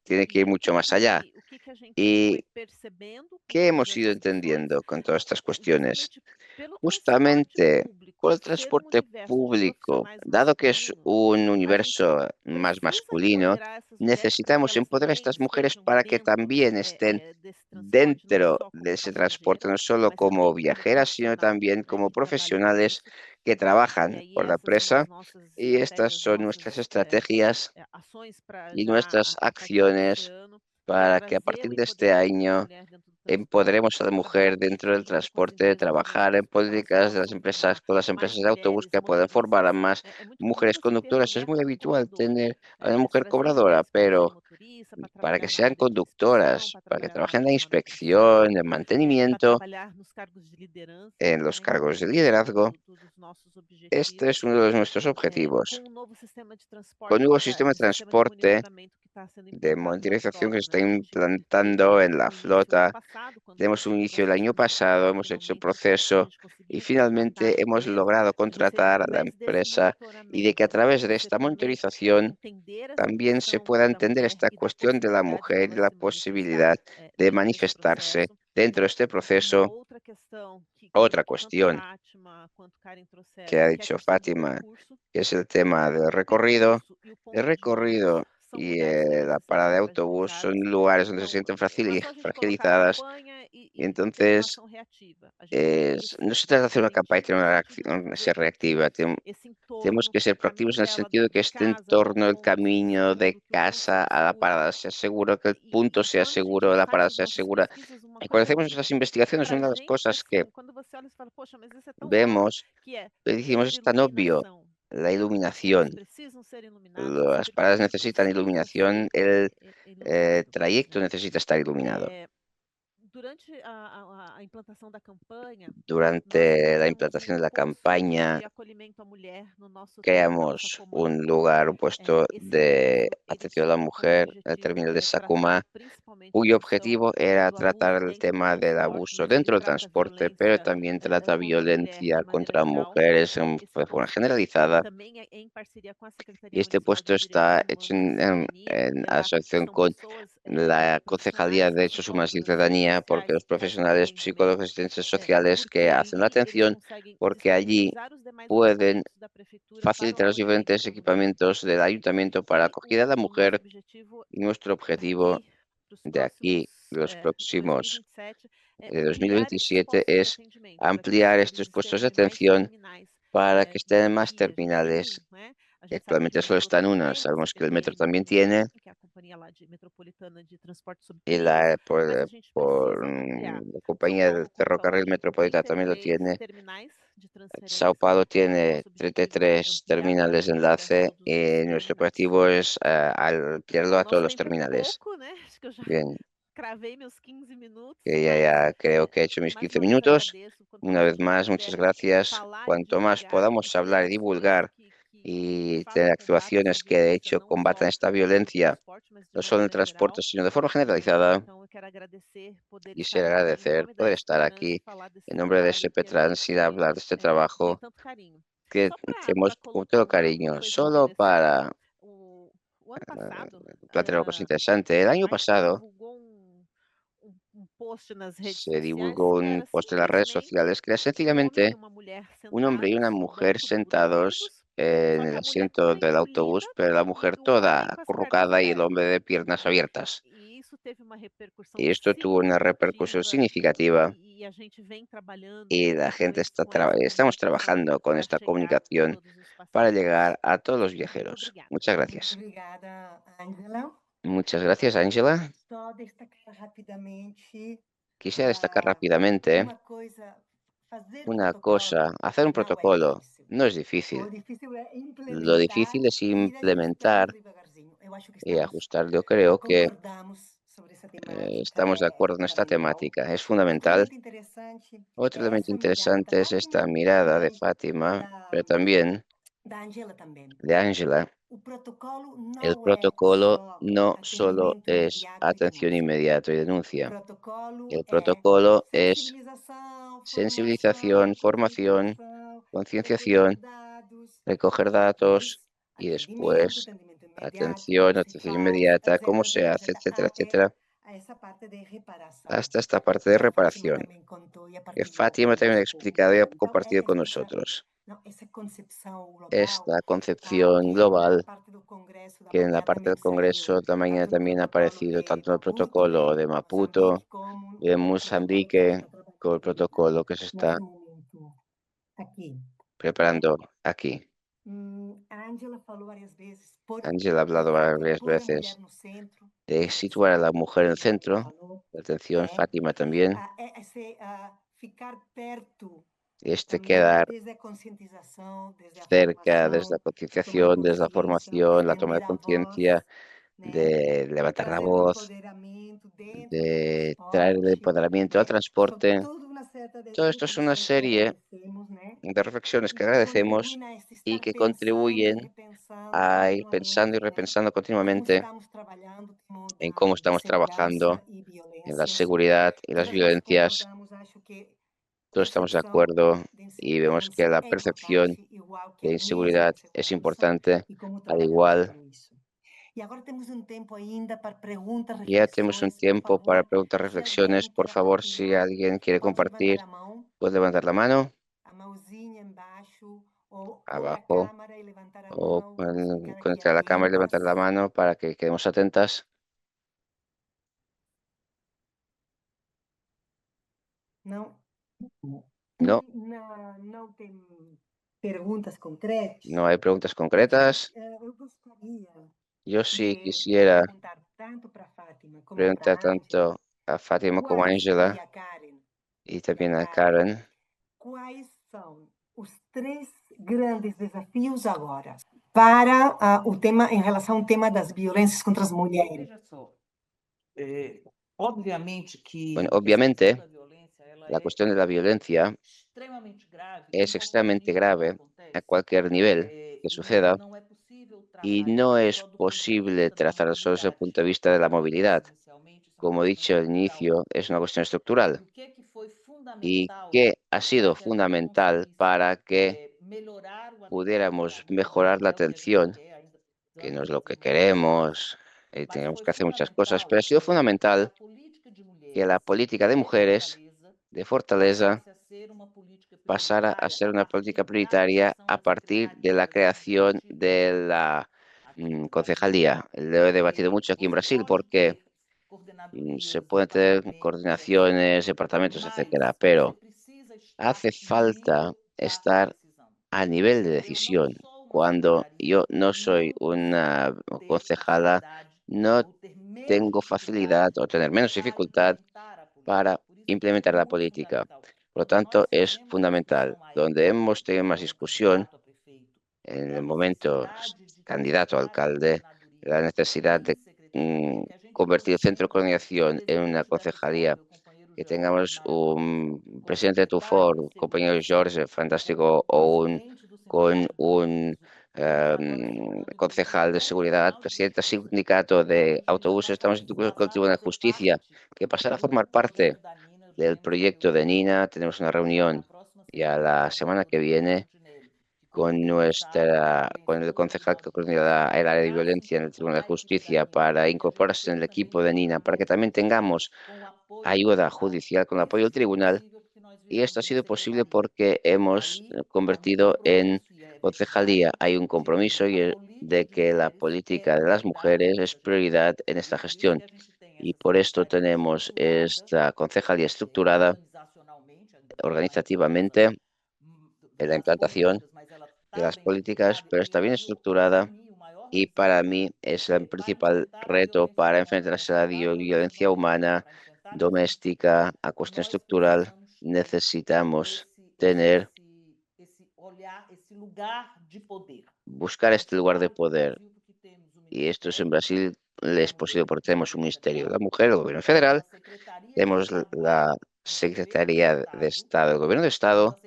tiene que ir mucho más allá. O que que a gente ¿Y foi percebendo com qué todas hemos ido essas questões? entendiendo con todas estas cuestiones? Justamente pelo transporte Justamente por público el ser um transporte universo de público, profissionais dado que es masculinos, un a gente universo más precisa masculino, empoderar essas mulheres para que necesitamos elas empoderar a também estas mujeres estejam para que dentro también estén desse transporte, não dentro só de como ese transporte, passageiro, no solo mas como também como viajeras, sino profissional, también né, como que trabalha com profesionales isso. que E trabajan aí por la essas são as empresa. nossas Y estas estratégias, son nuestras nossas estrategias ações para y já nuestras a partir desse acciones ano, que é para que a trazer partir o de este empoderamento da año mulher dentro do transporte, empoderemos a la trabalhar mujer dentro del politicamente com as transporte, empresas de trabajar en ônibus para que elas políticas de las possam empresas formar con las mais empresas de autobús mulheres que puedan formar a motoristas. más É muito comum mujeres você ter conductoras. Es mulher muy como habitual cobradora, tener a né? una Mas mujer trazer cobradora, mulheres para serem pero motoristas, para para que trabalhar na sean área de inspeção, conductoras, para para que trabalhar na trabajen área en la de manutenção, inspección, en para mantenimiento, trabalhar nos cargos de liderança, en los né? Que cargos de também é liderazgo. dos nossos Este objetivos. es uno de nuestros objetivos. Com o novo sistema de Con transporte, nuevo sistema de do sistema de transporte, monitoramento que está sendo de implantado na monitorización que se frota, está né? A gente implantando teve en la o início ano flota, passado, quando tenemos un o inicio el processo año pasado, licitatório hemos hecho el finalmente a proceso gente y conseguiu contratar a finalmente hemos empresa, logrado e você, contratar a la através desse empresa y de que a monitoramento, través de você esta também monitorización entender essa también se questão pueda da entender mulher esta e da cuestión de la possibilidade mujer y dela la se manifestar posibilidad de dentro desse manifestarse processo. dentro de este Uma proceso. outra questão Otra que tanto cuestión Fátima quanto Karen que trouxeram, ha que é a dicho questão do Fátima, percurso. que es el tema del O recorrido. percurso e o El ponto de ônibus recorrido são y lugares que não la se parada sentem de autobús son fragilizados. lugares donde se Então, sienten não é só a gente colocar a fragilizadas. campanha e ter uma Entonces, ação reativa. A gente tem que no se ser trata de hacer una campaña y tener preventivo no una sentido de reacción, fazer ser com que reactiva. esse Tenemos entorno, que ser o caminho proactivos en el dela sentido de que de este casa ao entorno, el ponto seja camino de seguro, que o ponto casa seja a la seguro. parada sea seguro, que el punto sea Quando a gente seguro, la parada faz as sea nossas segura. pesquisas, uma Y cuando coisa hacemos que nuestras investigaciones, pra una de las gente, cosas que assim, quando você olha, você fala: "Poxa, mas isso é tão óbvio", vemos, que é le questão dijimos, de es tan obvio, iluminação. la Os pontos iluminación. precisam ser iluminados, os Las paradas percursos necesitan precisam iluminación, ser el iluminados, trayecto né. necesita estar iluminado. Durante a implantação da campanha, nós Durante la criamos implantación de la posto campaña, de acolhimento à mulher no nosso terminal creamos un Sacomã. lugar, un puesto Esse de posto, ele atención a la tinha como mujer, el objetivo terminal de tratar Sakuma, cuyo objetivo era tratar el tema del abuso dentro del transporte, pero también trata violencia contra mujeres de forma generalizada. Y este puesto está hecho en asociación con la Concejalía de Derechos Humanos y Ciudadanía, porque los profesionales psicólogos y asistentes sociales que hacen la atención, porque allí pueden facilitar los diferentes equipamientos del ayuntamiento para acogida de la mujer. Y nuestro objetivo de aquí, de los próximos, de 2027, es ampliar estos puestos de atención para que estén en más terminales. Actualmente solo están unas. Sabemos que el metro también tiene, y la compañía del ferrocarril metropolitano también lo tiene. Sao Paulo tiene 33 terminales de enlace y nuestro objetivo es ampliarlo a todos los terminales. Bien, que ya creo que he hecho mis 15 minutos. Una vez más, muchas gracias. Cuanto más podamos hablar y divulgar y tener actuaciones que de hecho combatan esta violencia, no solo en el transporte, sino de forma generalizada, quisiera agradecer poder estar aquí en nombre de SP Trans y hablar de este trabajo que hacemos con todo cariño, solo para plantear una cosa interesante. El año pasado se divulgó un post en las redes sociales que era sencillamente un hombre y una mujer sentados en el asiento del autobús, pero la mujer toda acurrucada y el hombre de piernas abiertas. Y esto tuvo una repercusión significativa y la gente estamos trabajando con esta comunicación para llegar a todos los viajeros. Muchas gracias. Obrigada, Ângela. Muchas gracias, Ángela. Só destacar rapidamente Quisiera destacar rápidamente uma coisa, fazer una cosa. Hacer un não é protocolo difícil. no es O difícil. difícil é Lo implementar difícil es e ir implementar ajustando devagarzinho. Eu acho que y estamos ajustar. Yo creo que concordamos sobre essa temática, estamos de acuerdo en esta também, não? temática. Es Outro fundamental. elemento interessante Otro é elemento essa mirada da interesante es esta Fátima e mirada de também Fátima, da pero también da Angela também. de Ángela. O protocolo El não é protocolo só no solo atendimento es imediato e atención denúncia. inmediata y O denuncia. protocolo El é protocolo es sensibilização, sensibilización, formação, formación, conscientização, recolher concienciación, dados recoger e datos depois y atendimento, después atendimento imediato, atención, como se atención faz, inmediata, cómo etc, se etc, hace, etc, etcétera, até etcétera, a essa parte de reparação, hasta esta parte de que a Fátima reparación, também contou e a que partilhou Fátima también ha conosco. explicado y ha Então, compartido con nosotros. essa concepção global, Esta concepción que na global parte do Congresso da que en la Manhã parte também del Congreso saiu, de la mañana tanto no también ha protocolo aparecido de tanto en el Maputo, protocolo de Moçambique, Maputo, como de o protocolo que se Mozambique, está con el trabalhando protocolo que se está nesse momento aqui. preparando aquí. A Ângela falou várias vezes por Ángel ha hablado focar, varias pôr a mulher veces no centro, de isso situar a la mujer en el Ângela também centro falou, de atención, é, Fátima también, ficar perto este também quedar desde a conscientização, desde a cerca desde la formação, tomar concienciación, desde la consciência, formación, la toma de estender a voz, conciencia, né? de levantar la Trazer o voz, empoderamento dentro do de traer el transporte, empoderamiento al né? Sobre transporte. toda uma série de Todo esto es una reflexões que serie agradecemos, né? de reflexiones E que que agradecemos contribuem neste y estar que pensando e contribuyen repensando a ir pensando y continuamente, né? repensando Como continuamente estamos trabalhando o tema en cómo de estamos trabajando segurança e en la violências. seguridad y las Todas nós violencias. concordamos, acho que Todos estamos de percepção acuerdo de y vemos que insegurança la é percepción importante, igual que de a mesma inseguridad es segurança, importante, e como al trabalhamos igual. com isso. E agora temos tempo ainda para perguntas, Ya tenemos un reflexões, por tiempo para favor. preguntas, Se reflexiones. alguém Por queira favor, si partilhar, alguien quiere pode levantar compartir, a mão, puede levantar la mano a mãozinha embaixo, ou pôr a abajo câmera e levantar a o mão. Vamos ficar aqui conectar la cámara y levantar atentas. la mano para que quedemos atentas. Não, No, não tem perguntas concretas. no hay preguntas concretas. Eu gostaria Yo sí de quisiera perguntar tanto para a Fátima como preguntar para a Ângela, tanto a Fátima como a Angela a Karen, y también a Karen. quais são os três grandes desafios agora para o tema em relação ao tema das violências contra as mulheres? Veja só, obviamente que Bueno, essa obviamente, questão da violência, ela la é cuestión de la violencia extremamente grave es em qualquer extremadamente nível que ela grave a acontece. cualquier nivel que E suceda não é possível y tratar no isso es só do ponto de posible vista da trazar solo desde el mobilidade. punto de vista de la Como eu disse movilidad. inicialmente, como he dicho al inicio, es una cuestión estructural. ¿Y qué ha sido fundamental para que pudiéramos mejorar la atención, que no es lo que queremos, tenemos que hacer muchas cosas, pero ha sido fundamental que la política de mujeres de fortaleza pasara a ser una política prioritaria a partir de la creación de la concejalía? Lo he debatido mucho aquí en Brasil porque se pueden tener coordinaciones, departamentos, etcétera, pero hace falta estar a nivel de decisión. Cuando yo no soy una concejala, no tengo facilidad o tener menos dificultad para implementar la política. Por lo tanto, es fundamental. Donde hemos tenido más discusión en el momento candidato a alcalde, la necesidad de convertir el centro de coordinación en una concejalía, que tengamos un presidente de Tufor, un compañero Jorge, fantástico, o con un concejal de seguridad, presidente del sindicato de autobuses, estamos incluso con el Tribunal de Justicia, que pasará a formar parte del proyecto de Nina. Tenemos una reunión ya la semana que viene con el concejal que coordina el área de violencia en el Tribunal de Justicia para incorporarse en el equipo de Nina, para que también tengamos ayuda judicial con el apoyo del tribunal. Y esto ha sido posible porque hemos convertido en concejalía. Hay un compromiso de que la política de las mujeres es prioridad en esta gestión. Y por esto tenemos esta concejalía estructurada organizativamente en la implantación de las políticas, pero está bien estructurada. Y para mí es el principal reto para enfrentarse a la violencia humana doméstica, a cuestión estructural. Necesitamos tener, buscar este lugar de poder. Y esto es en Brasil, es posible porque tenemos un ministerio de la mujer, el gobierno federal, tenemos la Secretaría de Estado, el gobierno de Estado,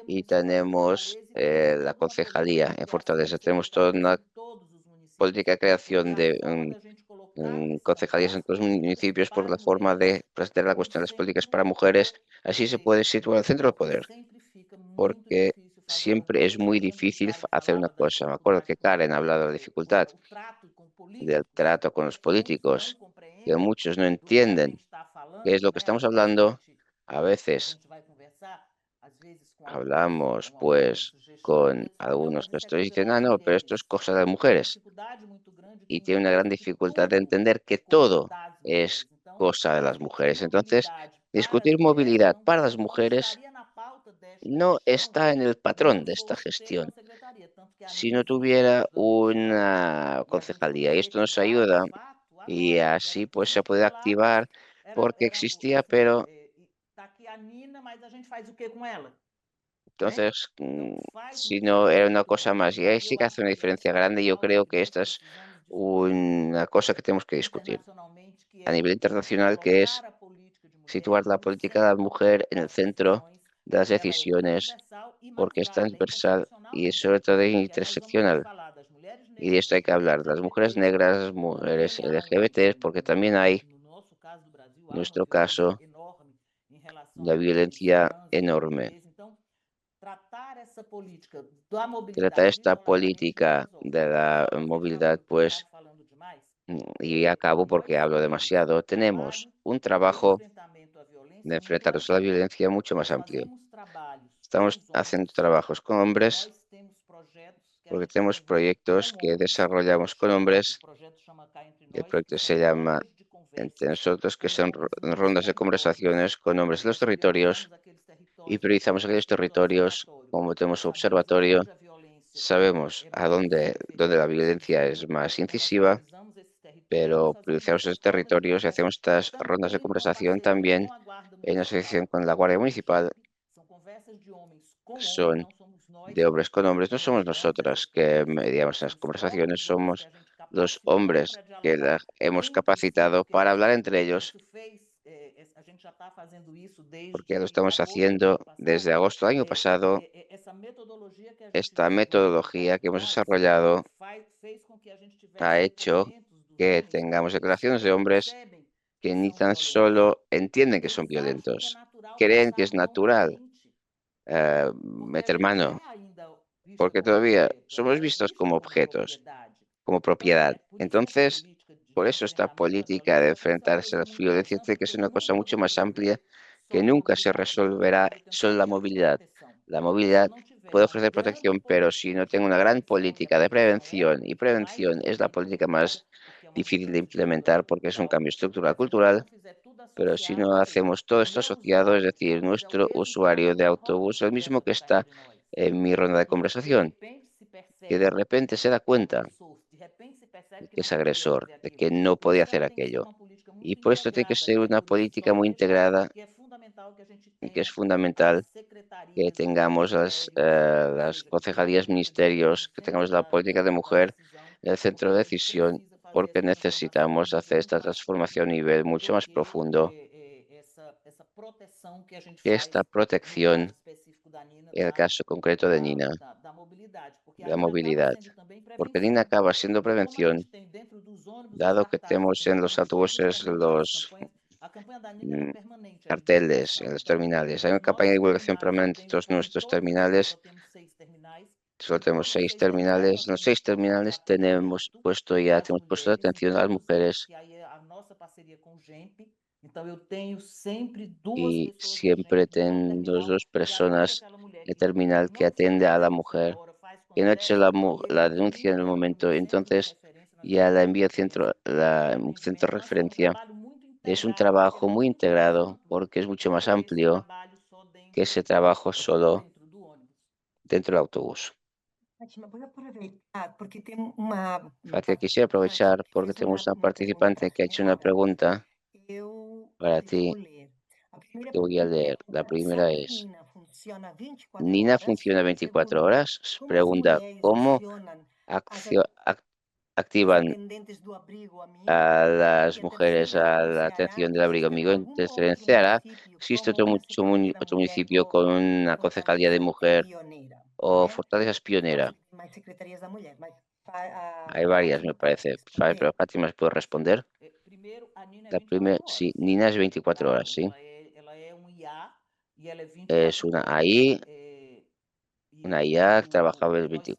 y tenemos la concejalía en Fortaleza. Tenemos toda una política de creación de concejalías en todos los municipios por la forma de plantear la cuestión de las políticas para mujeres. Así se puede situar el centro del poder, porque siempre es muy difícil hacer una cosa. Me acuerdo que Karen ha hablado de la dificultad del trato con los políticos, que muchos no entienden qué es lo que estamos hablando. A veces hablamos pues con algunos que estoy diciendo, ah, no, pero esto es cosa de mujeres. Y tiene una gran dificultad de entender que todo es cosa de las mujeres. Entonces, discutir movilidad para las mujeres no está en el patrón de esta gestión. Si no tuviera una concejalía, y esto nos ayuda, y así pues se puede activar porque existía, pero entonces, si no era una cosa más, y ahí sí que hace una diferencia grande. Yo creo que esta es una cosa que tenemos que discutir a nivel internacional, que es situar la política de la mujer en el centro de las decisiones, porque es transversal y es sobre todo interseccional. Y de esto hay que hablar, de las mujeres negras, las mujeres LGBT, porque también hay, en nuestro caso, una violencia enorme. Tratar esta política de la movilidad, pues, y acabo porque hablo demasiado, tenemos un trabajo de enfrentarnos a la violencia mucho más amplio. Estamos haciendo trabajos con hombres porque tenemos proyectos que desarrollamos con hombres. El proyecto se llama Entre Nosotros, que son rondas de conversaciones con hombres en los territorios, y priorizamos aquellos territorios. Como tenemos observatorio, sabemos dónde la violencia es más incisiva, pero priorizamos esos territorios y hacemos estas rondas de conversación también en asociación con la Guardia Municipal. Son de hombres con hombres, no somos nosotras que mediamos las conversaciones, somos los hombres que hemos capacitado para hablar entre ellos, porque ya lo estamos haciendo desde agosto del año pasado. Esta metodología que hemos desarrollado ha hecho que tengamos declaraciones de hombres que ni tan solo entienden que son violentos. Creen que es natural meter mano, porque todavía somos vistos como objetos, como propiedad. Entonces, por eso esta política de enfrentarse a la violencia tiene que ser una cosa mucho más amplia que nunca se resolverá solo la movilidad. La movilidad puede ofrecer protección, pero si no tengo una gran política de prevención, y prevención es la política más difícil de implementar porque es un cambio estructural cultural, pero si no hacemos todo esto asociado, es decir, nuestro usuario de autobús, el mismo que está en mi ronda de conversación, que de repente se da cuenta de que es agresor, de que no podía hacer aquello. Y por esto tiene que ser una política muy integrada, y que es fundamental que tengamos las concejalías, ministerios, que tengamos la política de mujer en el centro de decisión, porque necesitamos hacer esta transformación a nivel mucho más profundo, que esta protección en el caso concreto de Nina, la movilidad, porque Nina acaba siendo prevención, dado que tenemos en los autobuses los mm, carteles en los terminales. Hay una campaña de divulgación permanente en todos nuestros terminales. Solo tenemos 6 terminales. En los 6 terminales tenemos puesto atención a las mujeres y siempre tenemos dos personas en el terminal que atiende a la mujer, que no ha hecho la denuncia en el momento. Entonces ya la envía al centro, un centro de referencia. Es un trabajo muy integrado porque es mucho más amplio que ese trabajo solo dentro del autobús. Fátima, voy a aproveitar porque tengo una Fátima, quisiera participante aprovechar que porque fez tenemos una uma pergunta participante que ha hecho una clara. pregunta Eu para vou ti ler. A primeira que voy a leer. La pergunta é: primera sabe que es, Nina funciona 24 ¿Nina horas? funciona 24 Segundo, horas? como as Pregunta, mulheres ¿cómo acionam as, as activan atendentes do abrigo amigo? a E las a mujeres terceira, a no la Ceará atención del abrigo existe amigo? algum Entonces, en outro Ceará município existe como a Secretaria da otro Mulher municipio con una concejalía de Fortaleza é mujer pioneira, o né? Fortaleza es Eu pionera. sei que tem mais secretarias da mulher, mas Hay a varias, me Fátima pode parece. responder. Pero Fátima, ¿puedo responder? Primeiro, a Nina é La primera, 24 sí, horas, Nina es 24 tá? horas, sí. Ela é um IA e ela é Es 24 una horas. AI, una IA que trabaja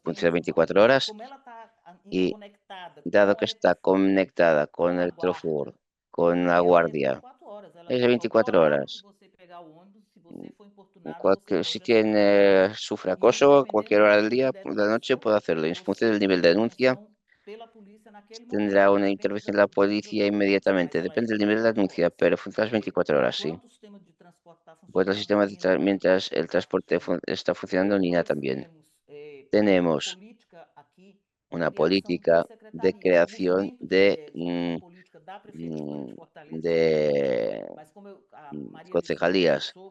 Nós funciona temos 24 horas como ela está y conectada dado com que está conectada con com a el guarda, Trofur, con la ela é guardia, 24 horas. Ela, es de qualquer 24 horário que horas. você pegar o ônibus, se você for importunado, você Cualquier, si pode acionar tiene, ela. sufre E é acoso, a independente cualquier do hora del tipo día, de por la noche, denúncia, puede hacerlo. Y en función você del nivel tem de denuncia, atenção pela polícia naquele momento. tendrá una Independe intervención da de la cultura policía do país, mas inmediatamente. ela é Depende del nivel de la 24 denuncia, horas. pero funciona las 24 horas, sí. Enquanto o sistema de transporte está Pues el funcionando, a sistema Nina mientras el está transporte funcionando. está funcionando, Nina Nós también. temos uma Tenemos política aqui de una criação de política de secretarias. Somos creación dentro de uma política da Prefeitura de mm, Fortaleza, de mas como a Maria disse no início, eu concejalías. sou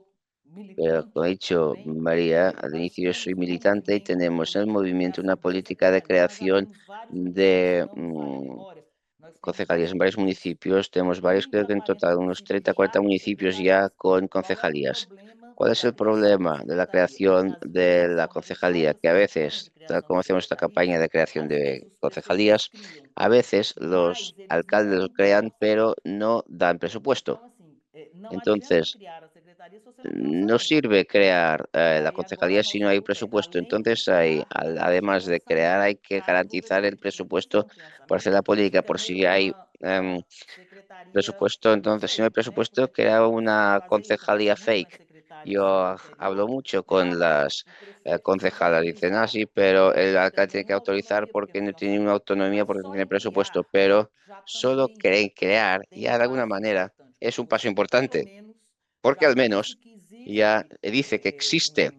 Pero como ha militante dicho também. María, al Nós inicio yo soy temos no militante y movimento uma tenemos en el política de movimiento una criação de política de secretarias. Nós já creación temos vários municípios, de não me falha a memória. Nós temos concejalías mais en ou varios menos municipios. Tenemos varios, creo 30, que en 40 total unos municípios 30, já 40 com municipios ya secretarias. con Qual é o concejalías. problema ¿Cuál es da el criação de problema de la secretaria? É que creación às de vezes, la quando a gente faz concejalía? Que a essa campanha de veces, tal criação como de hacemos esta secretarias, campaña de creación às vezes de os prefeitos concejalías, criam, a veces los mas eles alcaldes não los dão crean, orçamento. pero no dan presupuesto. Então, assim, não adianta Entonces, criar a secretaria se você não tem no orçamento. sirve crear E la aí agora concejalía nós, si no hay presupuesto. além de Entonces, hay, criar, nós además precisamos de de crear, orçamento. hay que Caso garantizar el você presupuesto não tem para hacer orçamento, la política. fica Por meio si hay uma secretaria presupuesto, entonces, si no hay fake, né? Como presupuesto, é que crea você vai una fazer isso? concejalía Aparece muito nas fake. secretárias do Yo hablo interior, mucho né? con las O prefeito tem que concejalas, dicen autorizar, así, pero el não alcalde tem tiene que nenhuma autorizar autonomia porque porque não no tem tiene una orçamento. autonomía, Mas porque no só tiene em presupuesto, criar pero já solo também creen crear tem ya um de alguna passo manera importante, es porque un paso você pelo importante, menos porque já al diz menos que ya existe dice que existe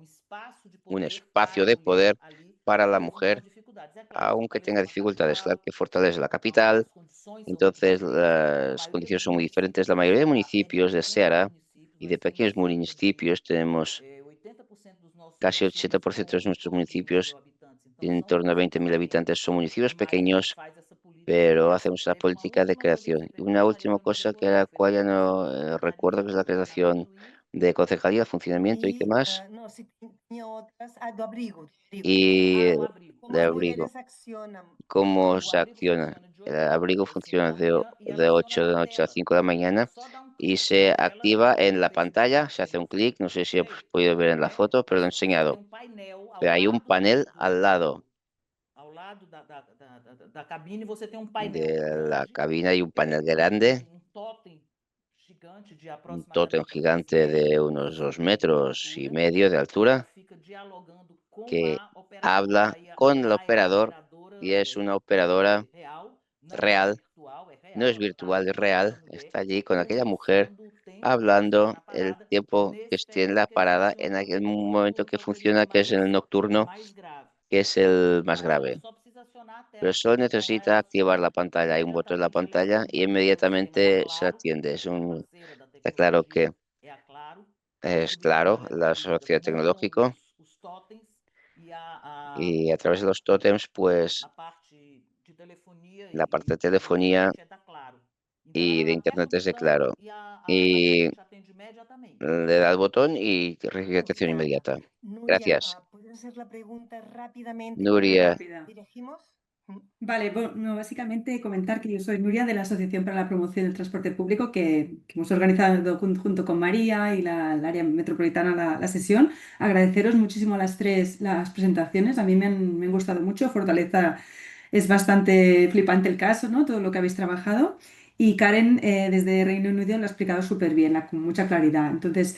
espaço de un poder para espacio a de mulher poder ali, para la mesmo com mujer, dificuldades. É claro, aunque Fortaleza tenga é uma dificultades. Claro capital, que Fortaleza es la capital, as condições são entonces diferentes. A las maioria condiciones dos son muy municípios diferentes. La do mayoría de Ceará é de municipios de pequenos Ceará municípios, y nós de temos pequeños cerca de municipios tenemos 80% dos nossos casi municípios 80% com de em nuestros torno de 20.000 municipios, habitantes. Então, en são torno a municípios 20.000 habitantes, pequenos, son municipios mas a gente pequeños, faz essa política de pero criação. hacemos la Teve uma política de última coisa que creación. você Y una perguntou, Maria, última que eu não cosa que recordei, la foi da cual ya criação no de secretarias recuerdo, de que es la creación funcionamento e de concejalía, funcionamiento y qué E, más, não, se tinha outras, do abrigo, y o abrigo. como de as abrigo. mulheres accionam ¿Cómo O se abrigo acciona? funciona de el abrigo funciona de 8 de la noche a 5 de la mañana y se activa en la pantalla, se hace un clic, no sé si he podido ver en la foto, pero lo he enseñado. Pero hay un panel al lado da cabine, você tem painel de la grande, cabina, hay un panel grande, tótem gigante de un tótem aproximadamente 2 gigante de unos 2,5 metros de e ela altura fica dialogando com que a operadora. habla Aí con el a é uma operador operadora y es una operadora real, não é real, virtual, é no es real. Ela está virtual, ali es com aquela real, mulher, está allí con aquella mujer conversando o tempo que ela fica hablando na el parada, tiempo que nesse tiene período la que eles parada funcionam en aquel momento que no período funciona, que es en el nocturno, mais grave. que es el más Aí ela grave. só precisa acionar a Pero tela. solo Então, aí necesita ela activar la aciona, pantalla, hay un botón en la imediatamente ela é pantalla y atendida pelo sistema da inmediatamente se Claro, atiende. que é parceira da Está claro tecnologia, que é a Claro. A es claro, publicidade é la realizada, sociedad montam tecnológico os totens e y a través de los tótems, pues a parte de telefonia la parte de e telefonía internet é da Claro. Então ela y de aperta o internet es de botão Claro. e a Y atendente atende imediatamente. le da el botón y recibe atención Obrigada. inmediata. Nuria, Gracias. ¿puedes hacer la pregunta rápidamente que Muy Nuria, rápida. dirigimos? Vale, bueno, básicamente comentar que yo soy Nuria de la Asociación para la Promoción del Transporte Público, que hemos organizado junto con María y el área metropolitana la sesión. Agradeceros muchísimo a las tres las presentaciones, a mí me han gustado mucho. Fortaleza es bastante flipante el caso, ¿no? Todo lo que habéis trabajado. Y Karen, desde Reino Unido, lo ha explicado súper bien, con mucha claridad. Entonces,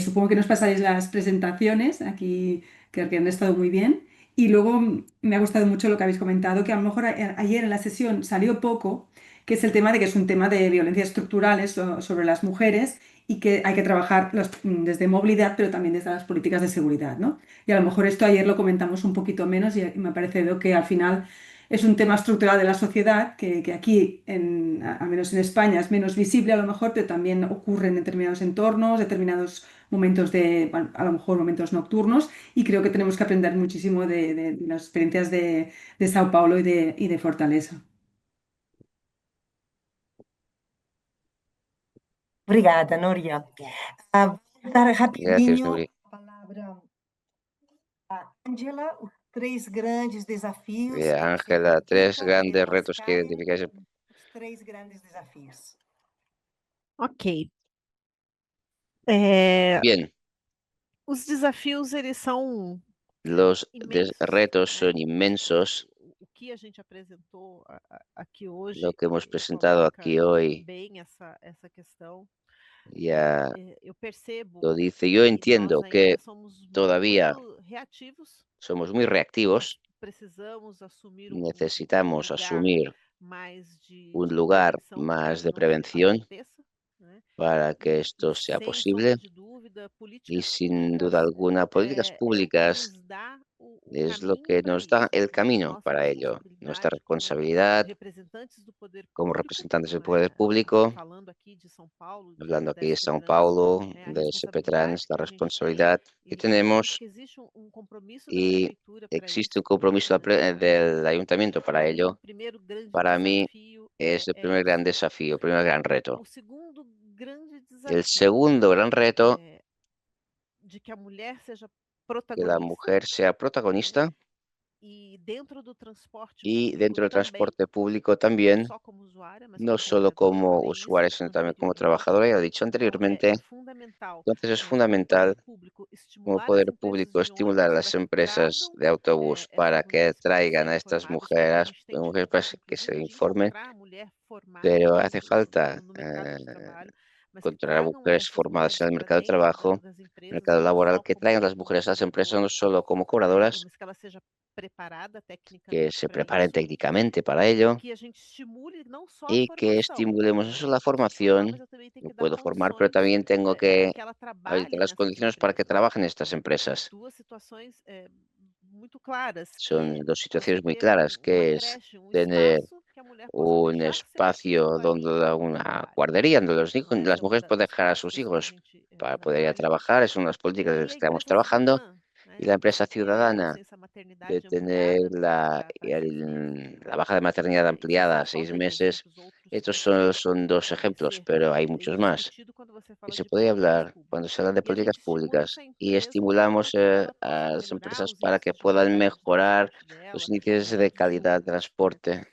supongo que nos pasaréis las presentaciones aquí, que han estado muy bien. Y luego me ha gustado mucho lo que habéis comentado, que a lo mejor ayer en la sesión salió poco, que es el tema de que es un tema de violencias estructurales sobre las mujeres y que hay que trabajar desde movilidad, pero también desde las políticas de seguridad, ¿no? Y a lo mejor esto ayer lo comentamos un poquito menos y me ha parecido que al final es un tema estructural de la sociedad que aquí, al menos en España, es menos visible a lo mejor, pero también ocurre en determinados entornos, determinados momentos bueno, a lo mejor momentos nocturnos, y creo que tenemos que aprender muchísimo de las experiencias de Sao Paulo y de Fortaleza. Obrigada, Núria. Vou dar gracias, rapidinho Nuria. a palavra a Ângela, os três grandes desafios que você Ángela, tres identifica, e grandes depois retos que Karen, identificáis. os três grandes desafios. Ok. É, Bien, os desafios, eles são los imensos, retos né? son inmensos. O que a gente apresentou aqui hoje Lo que hemos presentado aquí coloca hoy bem essa questão. ya Eu percebo lo dice. Yo que entiendo nós que ainda somos todavía muito reativos. somos muy Nós reactivos, precisamos assumir um necesitamos lugar asumir mais un de lugar prevenção para más que de não isso prevención aconteça, né? para que E esto sea sem sombra posible de dúvida, y políticas sin públicas duda alguna políticas é o que públicas nos dá o es lo caminho que para nos da isso, el né? camino Nossa para ello. Nuestra responsabilidade como responsabilidad representantes do poder como público, representantes del né? poder público, Falando aqui de São Paulo, hablando aquí da de São SPTrans, Paulo, né? A de SPTrans, responsabilidade la que a gente tem responsabilidad que e acredito tenemos, que existe compromisso da y prefeitura para existe un isso, compromiso né? del ayuntamiento para Para mim, o ello. primeiro grande Para mí desafio es el é primer gran isso. desafío, el primer gran reto. O segundo grande El desafio segundo gran reto, é de que a mulher seja que la protagonista, mujer sea né? protagonista E dentro do transporte y público dentro del também, transporte público não también, só como usuária, mas no como solo trabalhadora, como falei usuario, isso sino también como anteriormente. trabajadora, ya lo he dicho Então, anteriormente. é fundamental Entonces es o poder fundamental público como estimular as poder empresas público de estimular a ônibus para las que empresas tragam de autobús para essas que mulheres para traigan a serem estas formadas, porque a mujeres, gente tem mujeres para dificuldade, que se inclusive, de informen, encontrar mulher formada pero hace falta no mercado de trabalho, mas que encontrar a tragam mujeres essas formadas en mulheres el para mercado de dentro trabajo, das empresas, mercado não laboral, só que traigan a las como mujeres a las empresas no cobradores, solo como e cobradoras, mas que ela seja preparada que tecnicamente se para preparen isso, técnicamente para e ello que a gente estimule não só a y que formação. estimulemos no solo la Eu posso formar, mas formación. eu também tenho Yo que dar puedo formar, pero condições también tengo para que que ela habilitar trabalhe las nessas condiciones para que empresas, trabajen en estas né? empresas. Duas situações muito claras, Son dos você situaciones muy ter claras, uma que es creche, um tener espaço que a mulher possa un deixar seus filhos espacio donde ali e una trabalhe, guardería donde los não é? las Essa é uma mujeres pueden das dejar a sus políticas que a hijos gente para poder ir a trabalha. trabajar. Es una de las políticas en las E que a estamos empresa trabajando. cidadã, Y né, la de empresa ter a ciudadana licença de maternidade tener ampliada para 6 meses, la baja de maternidad né? Isso ampliada são a só 6 dois meses. exemplos, outros Estos poderiam son dos ejemplos, ser pero hay bem muchos más discutidos quando você que fala se de puede políticas hablar cuando públicas. se habla de E a políticas gente estimula públicas essa y empresa para estimulamos que ela a possa las melhorar empresas os para que índices de puedan qualidade de mejorar transporte los dela, índices de dos calidad de fluidos, né? transporte.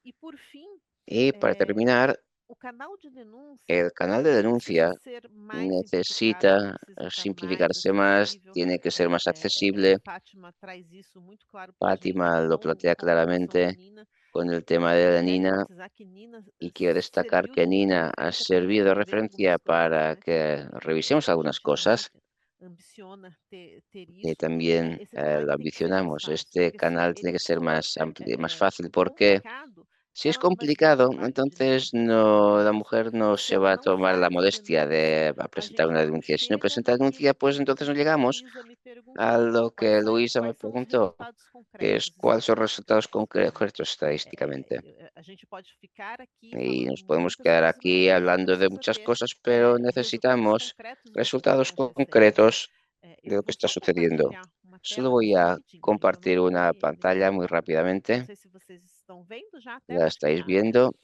E por fim, Y para terminar, o canal de denúncia el canal de precisa denuncia ser mais simplificado, necesita precisa estar mais simplificarse más, acessível. tiene que ser más accesible. Fátima traz isso muito claro para a gente Fátima lo plantea com relação à claramente Nina. con el tema de la Quero Nina enfatizar que Nina y quiero destacar serviu que de muita Nina ha referência para a gente servido de rever algumas referencia coisas, para né? que revisemos A algunas gente cosas realmente ambiciona ter y isso. también Esse canal lo ele tem que ser mais ambicionamos. fácil, Este porque se canal tiene ele que ser for más amplio, más fácil, porque complicado, si es ela não vai se complicado, preocupar de entonces denunciar la isso. mujer E no se se ela va a não tomar la faz a modestia denúncia, de a presentar gente una não denuncia. Si no chega presenta denuncia, pues no entonces no que llegamos Luísa me a perguntou, lo que Luisa me quais são os preguntó, resultados que es concretos cuáles son los estatísticos, resultados né? concretos estadísticamente. A gente pode ficar aqui Y falando nos podemos muitas quedar coisas, mas aquí a gente hablando de precisa muchas ter cosas, pero resultados necesitamos concretos do que está resultados acontecendo. concretos Eu de lo que vou está só sucediendo. compartilhar uma Solo tela voy aqui a rapidinho, ainda não compartir vou una pantalla muy não rápidamente. sei se vocês estão vendo já a La tela, acho que estáis já, né? viendo.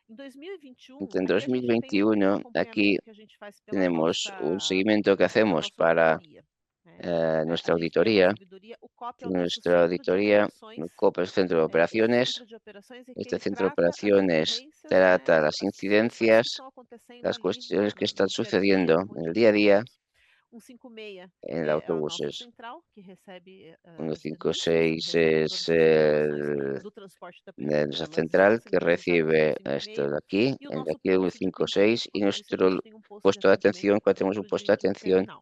Em 2021, En aqui a gente tem um 2021, aquí acompanhamento que a gente faz pela tenemos un nossa seguimiento que pela hacemos nossa para ouvidoria, né? A nuestra gente tem a nossa auditoría. ouvidoria, o COP é o nosso Nuestra centro de auditoría, operações. el COP, el Centro de Esse Operaciones. centro de operações é Este quem centro de trata as operaciones ocorrências, né? trata las As questões que incidencias, estão acontecendo las ali cuestiones que están no dia a dia, sucediendo en onde el nós día a día estamos. 156 en el é a nossa autobuses. central, que recebe as denúncias, que 156 recebe es todas as informações do transporte da de prefeitura. nuestra Nós central estamos que sintonizados no recibe esto 156 de aquí, e o el de nosso aquí el posto de atendimento, 156, y porque nisso a gente nuestro tem um posto de puesto de atendimento atención, cuando tenemos un dentro puesto de do atención terminal.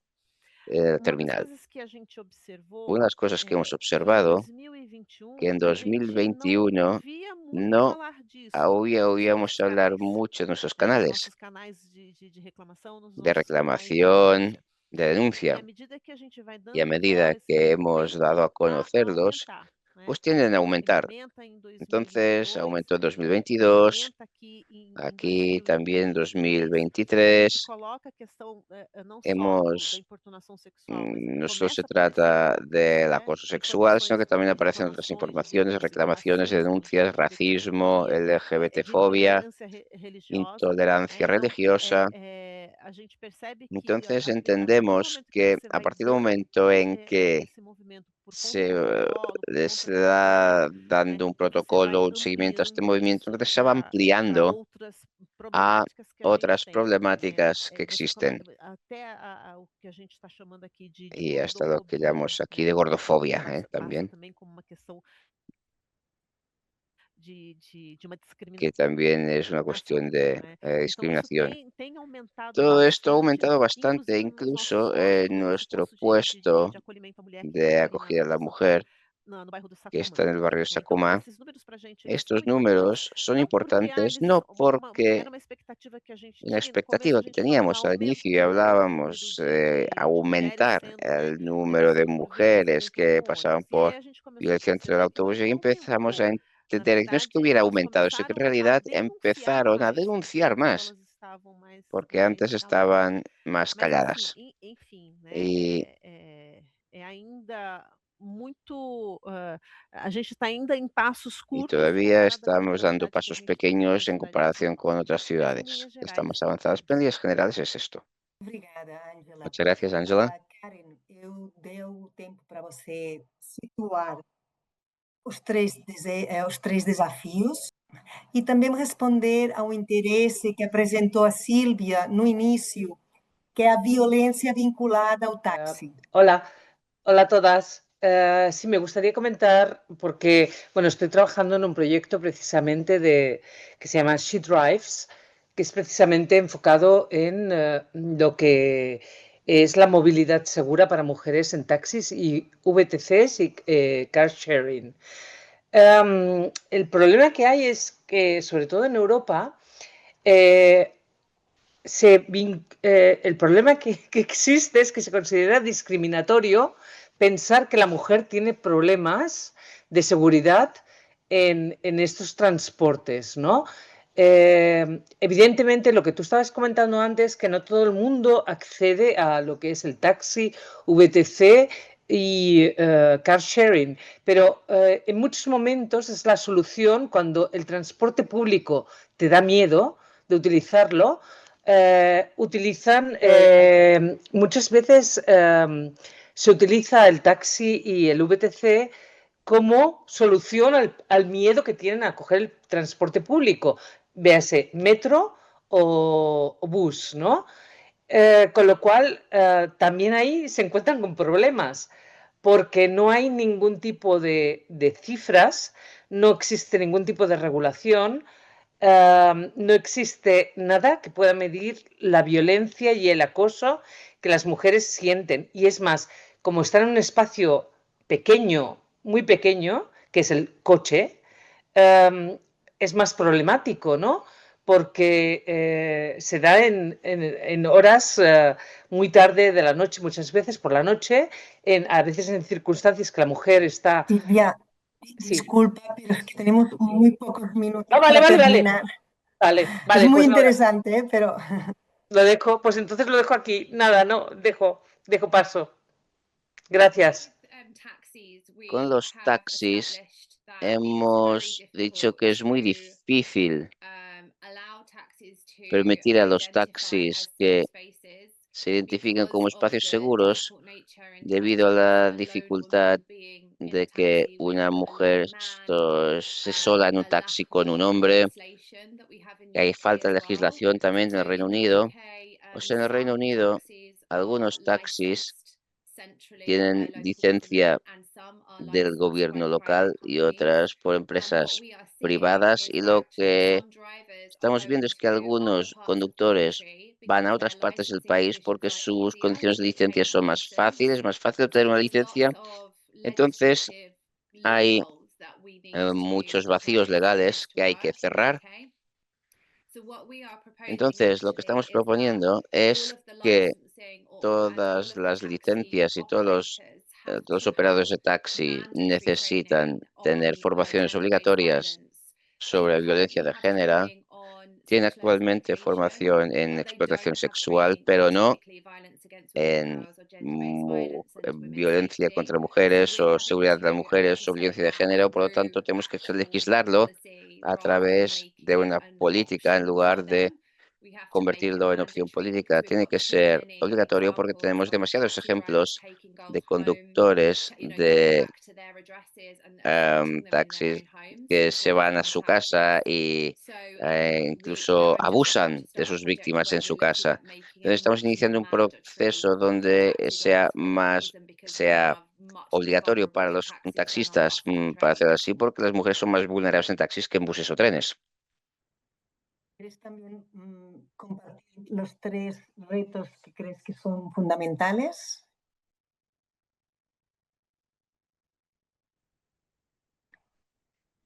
Uma das terminal. coisas que a gente observou Una de las cosas que hemos que em observado, que 2021 en a gente não 2021 ouvia muito no falar disso nos oíamos nossos hablar canais, mucho de nuestros né? Nos canales nossos canais de reclamação, nos de nossos canais de reclamación, denúncia. de E denuncia, à medida que a gente vai y a dando medida voz, que ele hemos tende dado a a conocerlos, aumentar, né? pues tienden a Ele aumentar. aumenta em Entonces 2022, aumentó en 2022, aumenta aqui em aquí también en 2023. A gente 2023. coloca a questão não só da Hemos, importunação sexual, mas no solo se começa a aparecer trata del né, acoso sexual, sino informações que también e aparecen otras reclamações de informaciones, denúncias de reclamaciones, racismo, de denuncias, racismo, LGBTfobia, de LGBTfobia, intolerância religiosa. Né? intolerancia Então, religiosa. a gente percebe que Entonces a partir do entendemos momento que que você a vai partir del dando momento en que esse movimento por conta se do protocolo, por les conta da né, dando un que você vai protocolo, un seguimiento a este ampliando movimiento, isso entonces se va para ampliando outras a problemáticas que a gente otras tem. problemáticas que Você existen até o que a gente está chamando aqui de y hasta lo que gordofobia, llamamos aquí né? de Que gordofobia, passa también, também como uma questão de uma que discriminação, también es una cuestión de né? Então isso discriminación. tem aumentado Todo esto ha bastante, aumentado bastante, inclusive nos nossos incluso postos, en como esse nuestro posto puesto de acolhimento à mulher que de fica ali acogida a la mujer, no bairro do que Sacomã. está en el barrio de Né? Então Sacomá. esses números para a gente eles são Estos importantes, números son não porque importantes eles no porque era uma expectativa que a gente una tinha, e no começo expectativa a que gente falava teníamos al inicio y aumentando o número hablábamos de mulheres aumentar sendo, né, el número de passando por mujeres violência que no pasaban ônibus. E aí por a gente começou a violencia dentro del perceber que autobús y não empezamos a aumentou. Na entender que no es que verdade, hubiera elas aumentado, sino que en começaram a realidad denunciar empezaron a mais, porque denunciar antes más, elas estavam mais porque antes caladas. estaban más Mas assim, calladas. enfim, né, Y ainda muito a gente está ainda em passos curtos todavía comparada com estamos outras dando cidades que a pasos gente tem aqui na pequeños en cidade de São comparación Paulo. con otras Mas em ciudades. linhas gerais, Estamos avanzados, é pero en isso. líneas generales es esto. Obrigada, Ângela. Muchas gracias, Ángela. Karen, eu deu tempo para você situar os três desafios e também responder ao interesse que apresentou a Sílvia no início, que é a violência vinculada ao táxi. Hola, hola a todas. Sí, me gustaría comentar, porque bueno, estoy trabajando en un proyecto precisamente que se llama She Drives, que es precisamente enfocado en lo que es la movilidad segura para mujeres en taxis y VTCs y car sharing. El problema que hay es que, sobre todo en Europa, el problema que existe es que se considera discriminatorio pensar que la mujer tiene problemas de seguridad en estos transportes, ¿no? Evidentemente, lo que tú estabas comentando antes, que no todo el mundo accede a lo que es el taxi, VTC y car sharing, pero en muchos momentos es la solución cuando el transporte público te da miedo de utilizarlo. Muchas veces se utiliza el taxi y el VTC como solución al miedo que tienen a coger el transporte público. véase metro o bus, ¿no? Con lo cual, también ahí se encuentran con problemas, porque no hay ningún tipo de cifras, no existe ningún tipo de regulación, no existe nada que pueda medir la violencia y el acoso que las mujeres sienten. Y es más, como están en un espacio pequeño, muy pequeño, que es el coche, es más problemático, ¿no? Porque se da en horas muy tarde de la noche, muchas veces por la noche, a veces en circunstancias que la mujer está... Silvia, Sí. disculpa, pero es que tenemos muy pocos minutos No, vale, para vale, vale. terminar. Vale, Es vale, muy pues nada, interesante, pero lo dejo, pues entonces lo dejo aquí. Nada, no, dejo paso. Gracias. Con los taxis hemos dicho que es muy difícil permitir a los taxis que se identifiquen como espacios seguros debido a la dificultad de que una mujer esté sola en un taxi con un hombre, que hay falta de legislación también en el Reino Unido. O sea, en el Reino Unido, algunos taxis tienen licencia del gobierno local y otras por empresas privadas, y lo que estamos viendo es que algunos conductores van a otras partes del país porque sus condiciones de licencia son más fácil obtener una licencia. Entonces, hay muchos vacíos legales que hay que cerrar. Entonces, lo que estamos proponiendo es que todas las licencias y todos los operadores de taxi necesitan tener formaciones obligatorias sobre violencia de género. Tiene actualmente formación en explotación sexual, pero no en violencia contra mujeres o seguridad de las mujeres o violencia de género. Por lo tanto, tenemos que legislarlo a través de una política en lugar de convertirlo en opción política. Tiene que ser obligatorio porque tenemos demasiados ejemplos de conductores de taxis que se van a su casa y incluso abusan de sus víctimas en su casa. Entonces estamos iniciando un proceso donde sea obligatorio para los taxistas para hacerlo así, porque las mujeres son más vulnerables en taxis que en buses o trenes. ¿quieres también compartir los 3 retos que crees que son fundamentales?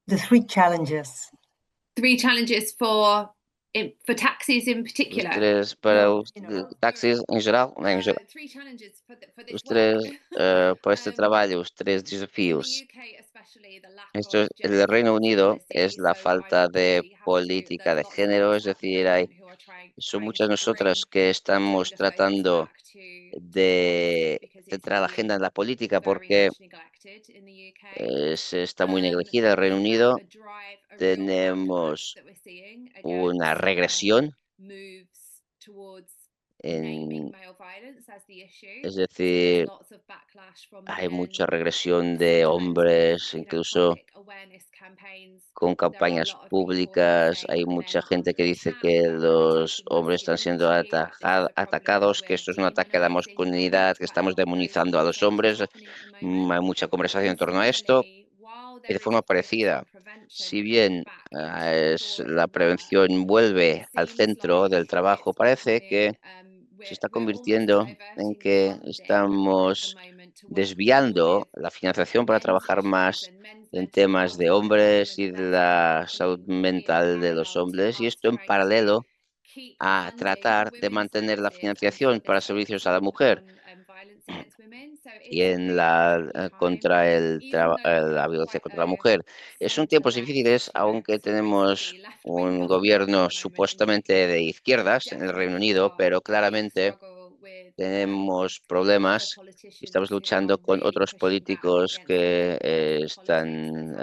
The 3 challenges. 3 challenges for taxis in Los particular. 3 para No, los taxis en geral, os 3 para este trabalho, os 3 desafios. En el Reino Unido es la falta de política de género, es decir, son muchas nosotras que estamos tratando de centrar la agenda en la política porque se está muy negligida en el Reino Unido. Tenemos una regresión es decir, hay mucha regresión de hombres, incluso con campañas públicas. Hay mucha gente que dice que los hombres están siendo atacados, que esto es un ataque a la masculinidad, que estamos demonizando a los hombres. Hay mucha conversación en torno a esto. Y de forma parecida, si bien la prevención vuelve al centro del trabajo, parece que se está convirtiendo en que estamos desviando la financiación para trabajar más en temas de hombres y de la salud mental de los hombres, y esto en paralelo a tratar de mantener la financiación para servicios a la mujer y en la violencia contra la mujer. Son tiempos difíciles, aunque tenemos un gobierno supuestamente de izquierdas en el Reino Unido, pero claramente tenemos problemas y estamos luchando con otros políticos que están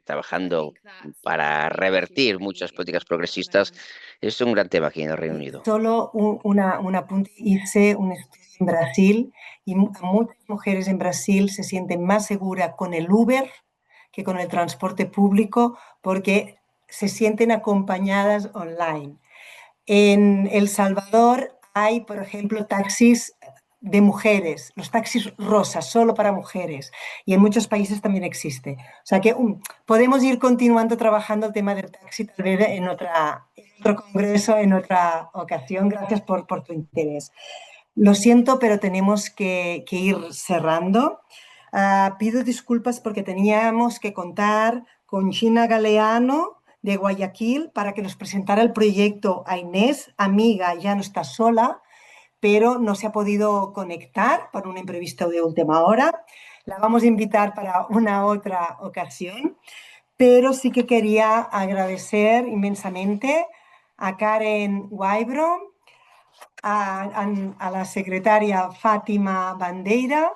trabajando para revertir muchas políticas progresistas. Es un gran tema aquí en el Reino Unido. Solo un apunte. Hice un estudio en Brasil y muchas mujeres en Brasil se sienten más seguras con el Uber que con el transporte público porque se sienten acompañadas online. En El Salvador hay, por ejemplo, taxis de mujeres, los taxis rosas, solo para mujeres, y en muchos países también existe. O sea que podemos ir continuando trabajando el tema del taxi tal vez en otro congreso, en otra ocasión. Gracias por tu interés. Lo siento, pero tenemos que ir cerrando. Pido disculpas porque teníamos que contar con Gina Galeano de Guayaquil para que nos presentara el proyecto a Inés, amiga, ya no está sola, pero no se ha podido conectar por un imprevisto de última hora. La vamos a invitar para una otra ocasión, pero sí que quería agradecer inmensamente a Karen Waibro, a la secretaria Fátima Bandeira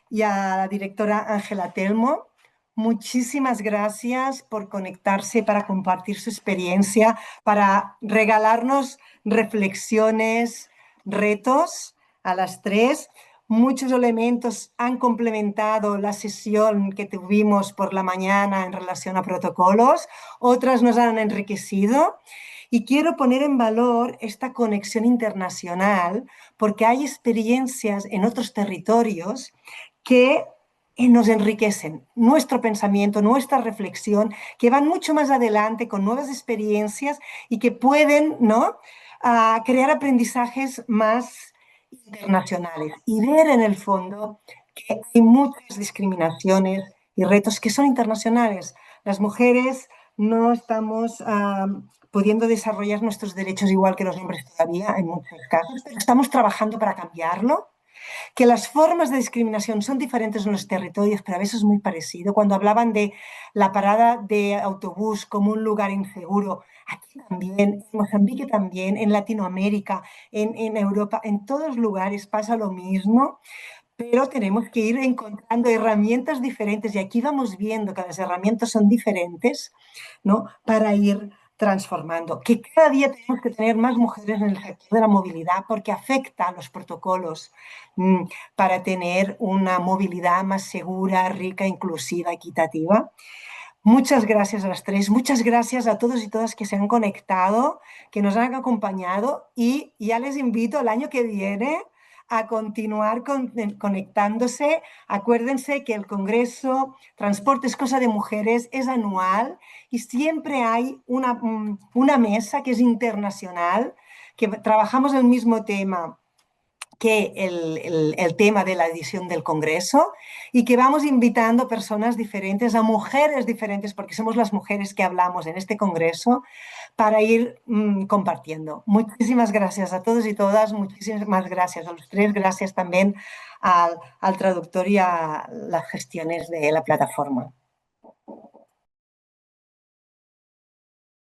y a la directora Ángela Telmo. Muchísimas gracias por conectarse, para compartir su experiencia, para regalarnos reflexiones, retos a las tres. Muchos elementos han complementado la sesión que tuvimos por la mañana en relación a protocolos, otras nos han enriquecido. Y quiero poner en valor esta conexión internacional porque hay experiencias en otros territorios que nos enriquecen nuestro pensamiento, nuestra reflexión, que van mucho más adelante con nuevas experiencias y que pueden, ¿no?, crear aprendizajes más internacionales y ver en el fondo que hay muchas discriminaciones y retos que son internacionales. Las mujeres no estamos pudiendo desarrollar nuestros derechos igual que los hombres todavía en muchos casos, pero estamos trabajando para cambiarlo, que las formas de discriminación son diferentes en los territorios, pero a veces es muy parecido. Cuando hablaban de la parada de autobús como un lugar inseguro, aquí también, en Mozambique también, en Latinoamérica, en Europa, en todos lugares pasa lo mismo, pero tenemos que ir encontrando herramientas diferentes y aquí vamos viendo que las herramientas son diferentes, ¿no?, para ir transformando, que cada día tenemos que tener más mujeres en el sector de la movilidad porque afecta a los protocolos para tener una movilidad más segura, rica, inclusiva, equitativa. Muchas gracias a las tres, muchas gracias a todos y todas que se han conectado, que nos han acompañado y ya les invito el año que viene a continuar conectándose. Acuérdense que el Congreso Transporte es Cosa de Mujeres es anual y siempre hay una mesa que es internacional, que trabajamos el mismo tema que el tema de la edición del Congreso y que vamos invitando personas diferentes, a mujeres diferentes, porque somos las mujeres que hablamos en este Congreso, para ir compartiendo. Muchísimas gracias a todos y todas, muchísimas gracias a los tres, gracias también al traductor y a las gestiones de la plataforma.